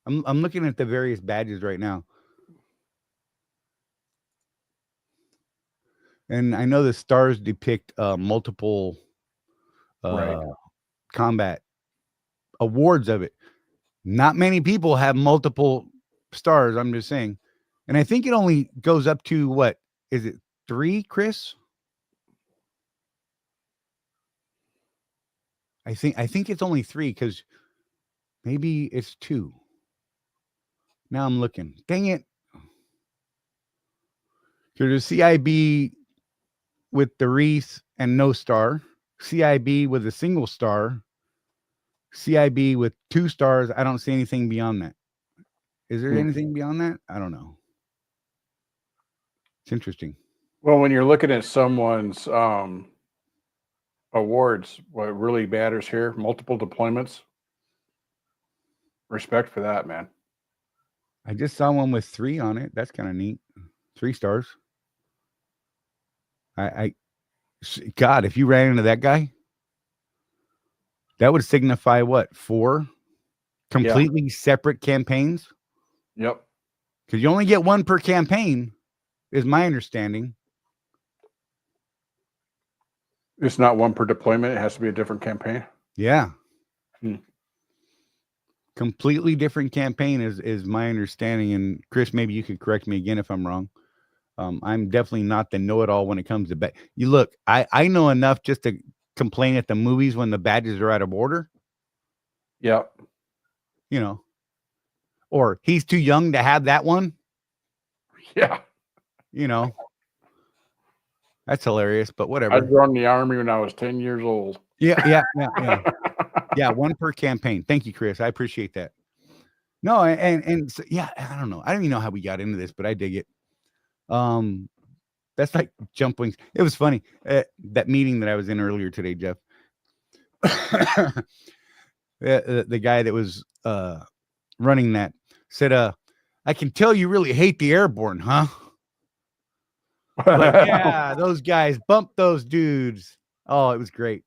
S1: I'm looking at the various badges right now. And I know the stars depict multiple
S4: Right.
S1: combat awards of it. Not many people have multiple stars, I'm just saying. And I think it only goes up to, what is it, 3, Chris? I think it's only 3, because maybe it's 2. Now I'm looking. Dang it. There's a CIB with the wreath and no star, CIB with a single star, CIB with 2 stars. I don't see anything beyond that. Is there anything beyond that? I don't know. It's interesting.
S4: Well, when you're looking at someone's awards, what really matters here, multiple deployments. Respect for that, man.
S1: I just saw one with 3 on it. That's kind of neat. 3 stars. God, if you ran into that guy, that would signify what? 4 completely separate campaigns?
S4: Yep.
S1: Because you only get 1 per campaign, is my understanding.
S4: It's not 1 per deployment. It has to be a different campaign.
S1: Yeah.
S4: Hmm.
S1: Completely different campaign is my understanding. And Chris, maybe you could correct me again if I'm wrong. I'm definitely not the know-it-all when it comes to you look, I know enough just to complain at the movies when the badges are out of order.
S4: Yep.
S1: You know, or he's too young to have that one.
S4: Yeah.
S1: You know, that's hilarious, but whatever.
S4: I joined the Army when I was 10 years old.
S1: Yeah. Yeah, 1 per campaign. Thank you, Chris. I appreciate that. No, and so, yeah, I don't know. I don't even know how we got into this, but I dig it. That's like jump wings. It was funny. That meeting that I was in earlier today, Jeff. The guy that was running that said, I can tell you really hate the airborne, huh? Like, yeah, those guys, bump those dudes. Oh, it was great.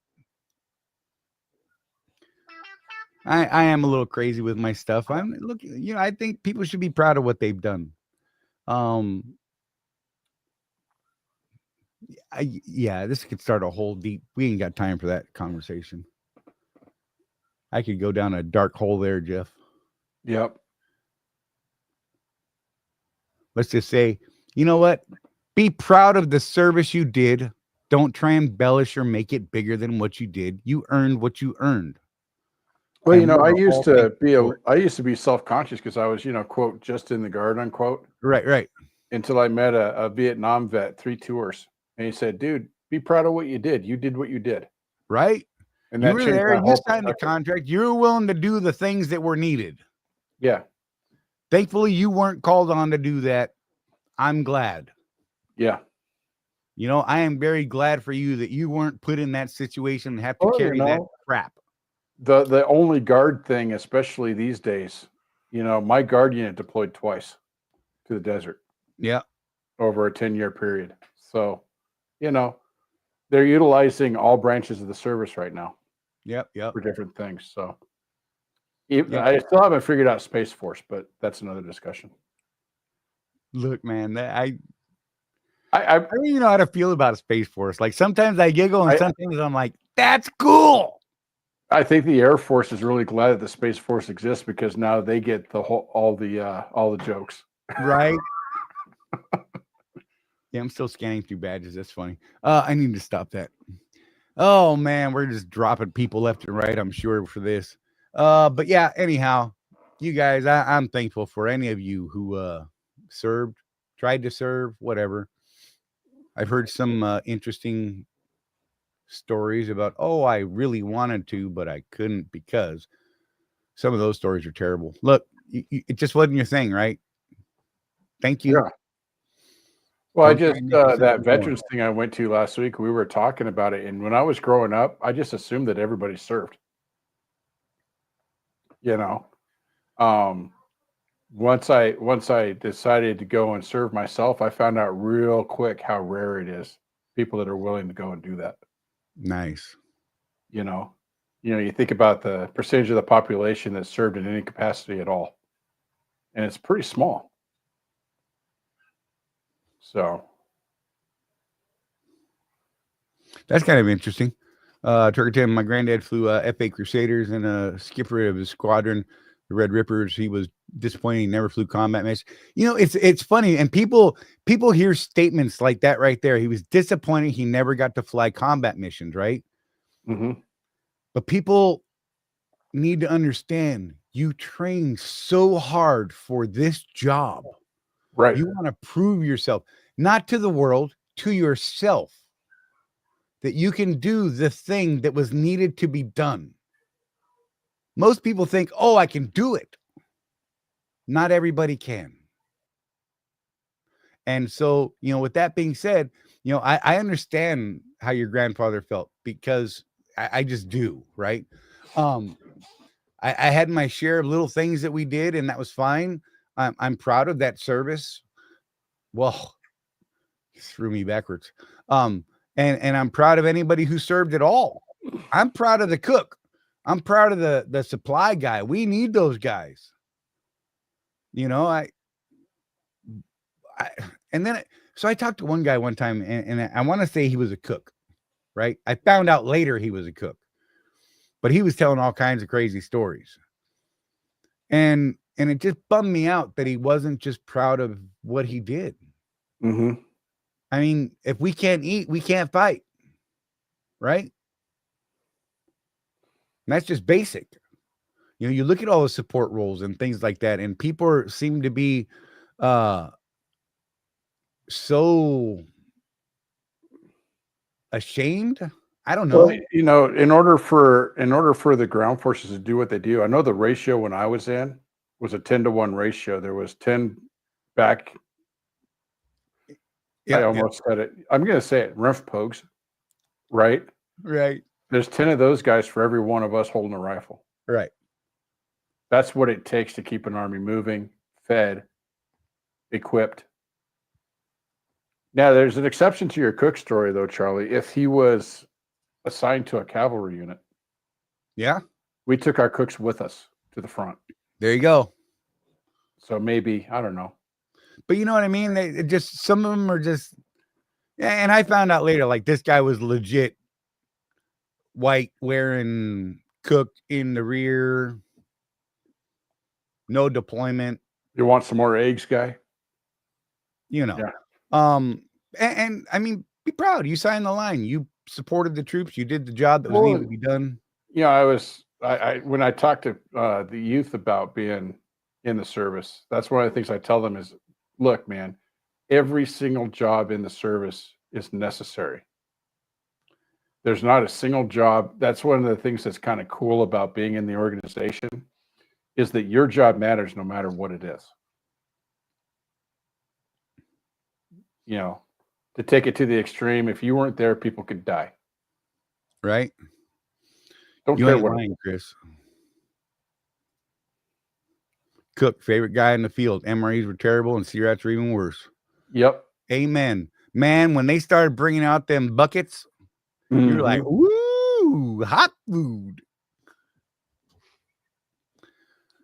S1: I am a little crazy with my stuff. I'm looking, you know, I think people should be proud of what they've done. Yeah, this could start a whole deep. We ain't got time for that conversation. I could go down a dark hole there, Jeff.
S4: Yep.
S1: Let's just say, you know what? Be proud of the service you did. Don't try and embellish or make it bigger than what you did. You earned what you earned.
S4: Well,
S1: And
S4: you know,
S1: we
S4: I
S1: were
S4: used
S1: all
S4: to
S1: thankful
S4: be
S1: for it.
S4: I used to be self-conscious because I was, quote, just in the guard, unquote,
S1: Right.
S4: until I met a Vietnam vet, 3 tours. And he said, dude, be proud of what you did. You did what you did.
S1: Right.
S4: And
S1: You
S4: that
S1: were
S4: changed
S1: there.
S4: my
S1: You
S4: whole
S1: signed the
S4: perspective.
S1: contract. You were willing to do the things that were needed.
S4: Yeah.
S1: Thankfully, you weren't called on to do that. I'm glad.
S4: Yeah.
S1: You know, I am very glad for you that you weren't put in that situation and have to
S4: Well,
S1: carry that crap.
S4: The only guard thing, especially these days, my guard unit deployed twice to the desert
S1: Yeah.
S4: over a 10-year period. So, they're utilizing all branches of the service right now
S1: Yep.
S4: for different things. So
S1: Yeah.
S4: I still haven't figured out Space Force, but that's another discussion.
S1: Look, man, I
S4: I
S1: don't even know how to feel about a Space Force. Like sometimes I giggle and
S4: I-
S1: sometimes I'm like, that's cool.
S4: I think the Air Force is really glad that the Space Force exists because now they get all the jokes.
S1: Right. Yeah, I'm still scanning through badges. That's funny. I need to stop that. Oh man, we're just dropping people left and right, I'm sure, for this. But yeah, anyhow, you guys, I'm thankful for any of you who served, tried to serve, whatever. I've heard some interesting stories about, I really wanted to, but I couldn't because some of those stories are terrible. Look, it just wasn't your thing, right? Thank you.
S4: Yeah. Well,
S1: Don't try and make yourself
S4: that
S1: more.
S4: veterans thing I went to last week, we were talking about it. And when I was growing up, I just assumed that everybody served. Once I decided to go and serve myself, I found out real quick how rare it is. People that are willing to go and do that.
S1: Nice.
S4: You think about the percentage of the population that served in any capacity at all, and it's pretty small. So
S1: That's kind of interesting. Turkey Tim, my granddad flew FA Crusaders and a skipper of his squadron, the Red Rippers. He was disappointed. He never flew combat missions. It's funny, and people hear statements like that right there. He was disappointed he never got to fly combat missions, right?
S4: mhm.
S1: But people need to understand you train so hard for this job.
S4: Right.
S1: You want to prove yourself, not to the world, to yourself, that you can do the thing that was needed to be done. Most people think, I can do it. Not everybody can. And so, with that being said, I understand how your grandfather felt because I just do, right? I had my share of little things that we did, and that was fine. I'm proud of that service. Well, you threw me backwards. And I'm proud of anybody who served at all. I'm proud of the cook. I'm proud of the supply guy. We need those guys. So I talked to one guy one time, and I want to say he was a cook, right? I found out later he was a cook, but he was telling all kinds of crazy stories. And it just bummed me out that he wasn't just proud of what he did.
S4: Mm-hmm.
S1: I mean, if we can't eat, we can't fight, right? And that's just basic. You look at all the support roles and things like that, and people seem to be so ashamed. I don't know.
S4: Well, in order for the ground forces to do what they do, I know the ratio when I was in was a 10-to-1 ratio. There was 10 back. I almost said it. I'm going to say it. Ref Pogues, right?
S1: Right.
S4: There's 10 of those guys for every one of us holding a rifle.
S1: Right.
S4: That's what it takes to keep an army moving, fed, equipped. Now, there's an exception to your cook story, though, Charlie. If he was assigned to a cavalry unit,
S1: yeah,
S4: we took our cooks with us to the front.
S1: There you go.
S4: So maybe, I don't know.
S1: But you know what I mean? Some of them are just, and I found out later, like this guy was legit white wearing cook in the rear, no deployment.
S4: You want some more eggs, guy?
S1: Yeah. And I mean, be proud. You signed the line. You supported the troops. You did the job that was
S4: Well,
S1: needed to be done.
S4: You know, I when I talk to the youth about being in the service, that's one of the things I tell them is, look, man, every single job in the service is necessary. There's not a single job. That's one of the things that's kind of cool about being in the organization is that your job matters no matter what it is. You know, to take it to the extreme, if you weren't there, people could die.
S1: Right?
S4: Don't
S1: You
S4: care
S1: ain't
S4: what.
S1: lying, Chris. Cook, favorite guy in the field. MREs were terrible and CRATs were even worse.
S4: Yep.
S1: Amen. Man, when they started bringing out them buckets, you're like, woo, hot food.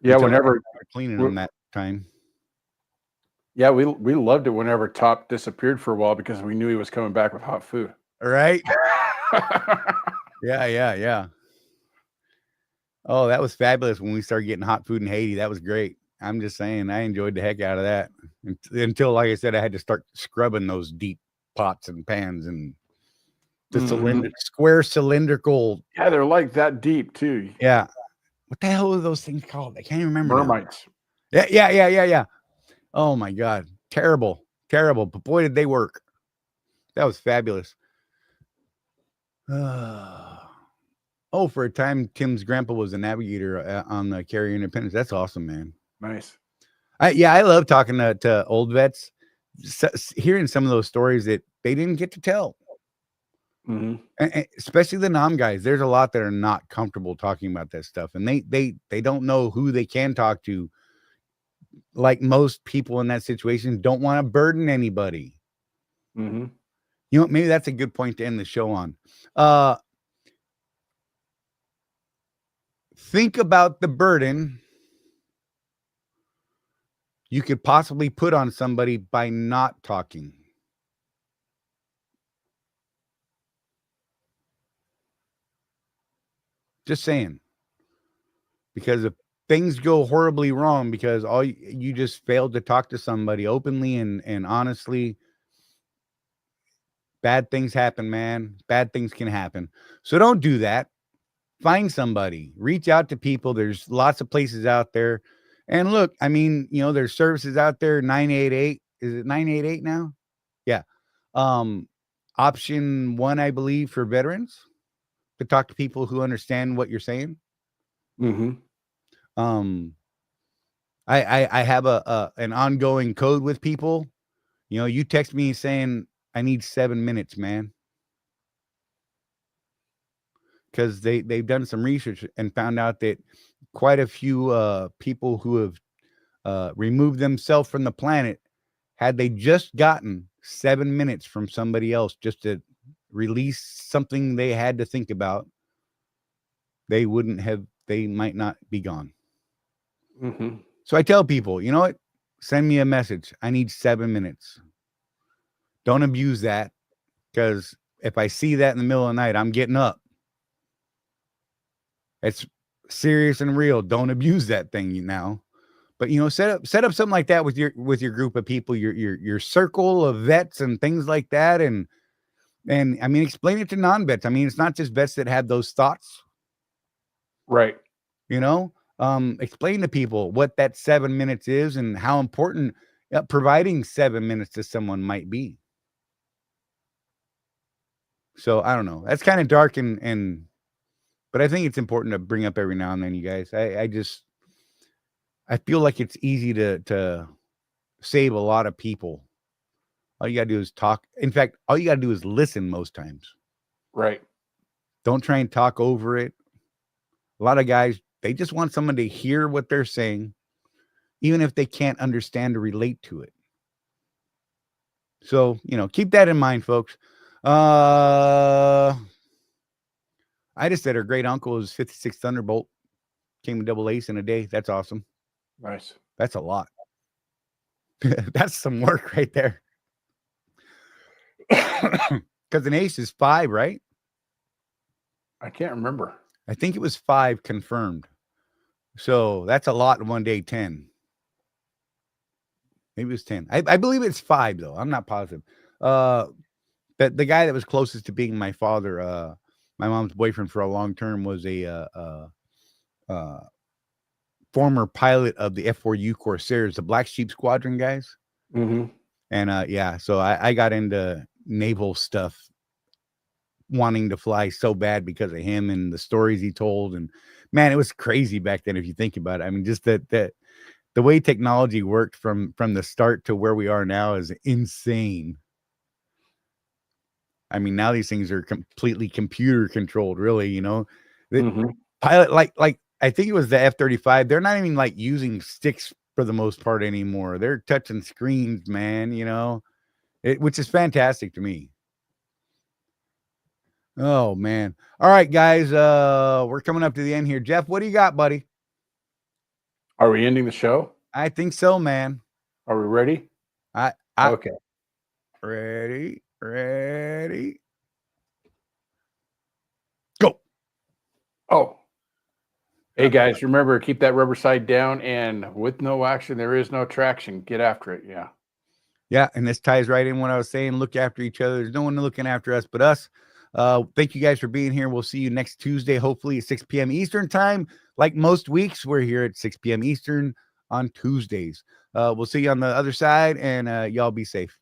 S4: Yeah,
S1: Until
S4: whenever
S1: I started cleaning them that time.
S4: Yeah, we loved it whenever Top disappeared for a while because we knew he was coming back with hot food.
S1: Right? Yeah. Oh, that was fabulous when we started getting hot food in Haiti. That was great. I'm just saying, I enjoyed the heck out of that until, like I said, I had to start scrubbing those deep pots and pans and the square cylindrical.
S4: Yeah, they're like that deep too.
S1: Yeah. What the hell are those things called? I can't even remember.
S4: Mermites.
S1: Now. Yeah. Oh my God. Terrible. But boy, did they work. That was fabulous. Oh, for a time, Tim's grandpa was a navigator on the Carrier Independence. That's awesome, man.
S4: Nice.
S1: I love talking to old vets, hearing some of those stories that they didn't get to tell. And especially the NOM guys. There's a lot that are not comfortable talking about that stuff, and they don't know who they can talk to. Like most people in that situation, don't want to burden anybody. You know, maybe that's a good point to end the show on. Think about the burden you could possibly put on somebody by not talking. Just saying. Because if things go horribly wrong because you just failed to talk to somebody openly and honestly, bad things happen, man. Bad things can happen. So don't do that. Find somebody, reach out to people. There's lots of places out there. And look, I mean, you know, there's services out there, 988. Is it 988 now? Yeah. Option 1, I believe, for veterans to talk to people who understand what you're saying. I have an ongoing code with people. You know, you text me saying I need 7 minutes, man. Because they've done some research and found out that quite a few people who have removed themselves from the planet, had they just gotten 7 minutes from somebody else just to release something they had to think about, they might not be gone. So I tell people, you know what? Send me a message. I need 7 minutes. Don't abuse that, because if I see that in the middle of the night, I'm getting up. It's serious and real. Don't abuse that thing now. But you know, set up something like that with your group of people, your circle of vets and things like that. And I mean, explain it to non-vets. I mean, it's not just vets that have those thoughts.
S4: Right.
S1: You know, explain to people what that 7 minutes is and how important providing 7 minutes to someone might be. So I don't know. That's kind of dark but I think it's important to bring up every now and then, you guys. I feel like it's easy to save a lot of people. All you got to do is talk. In fact, all you got to do is listen most times.
S4: Right.
S1: Don't try and talk over it. A lot of guys, they just want someone to hear what they're saying, even if they can't understand or relate to it. So, you know, keep that in mind, folks. I just said her great uncle is 56 Thunderbolt. Came a double ace in a day. That's awesome.
S4: Nice.
S1: That's a lot. That's some work right there. Because an ace is 5, right?
S4: I can't remember.
S1: I think it was 5 confirmed. So that's a lot in one day, 10. Maybe it was 10. I believe it's 5, though. I'm not positive. That the guy that was closest to being my father, my mom's boyfriend for a long term, was a former pilot of the F4U Corsairs, the Black Sheep Squadron guys.
S4: Mm-hmm.
S1: And yeah, so I got into naval stuff, wanting to fly so bad because of him and the stories he told. And man, it was crazy back then if you think about it. I mean, just that the way technology worked from the start to where we are now is insane. I mean, now these things are completely computer controlled, really, you know. The pilot, like I think it was the F-35, they're not even like using sticks for the most part anymore. They're touching screens, man, you know, which is fantastic to me. Oh man. All right, guys. We're coming up to the end here. Jeff, what do you got, buddy?
S4: Are we ending the show?
S1: I think so, man.
S4: Are we ready? Okay.
S1: Ready. Go.
S4: Oh. Hey guys, remember, keep that rubber side down, and with no action, there is no traction. Get after it. Yeah.
S1: Yeah. And this ties right in what I was saying. Look after each other. There's no one looking after us but us. Thank you guys for being here. We'll see you next Tuesday, hopefully at 6 p.m. Eastern time. Like most weeks, we're here at 6 p.m. Eastern on Tuesdays. We'll see you on the other side, and y'all be safe.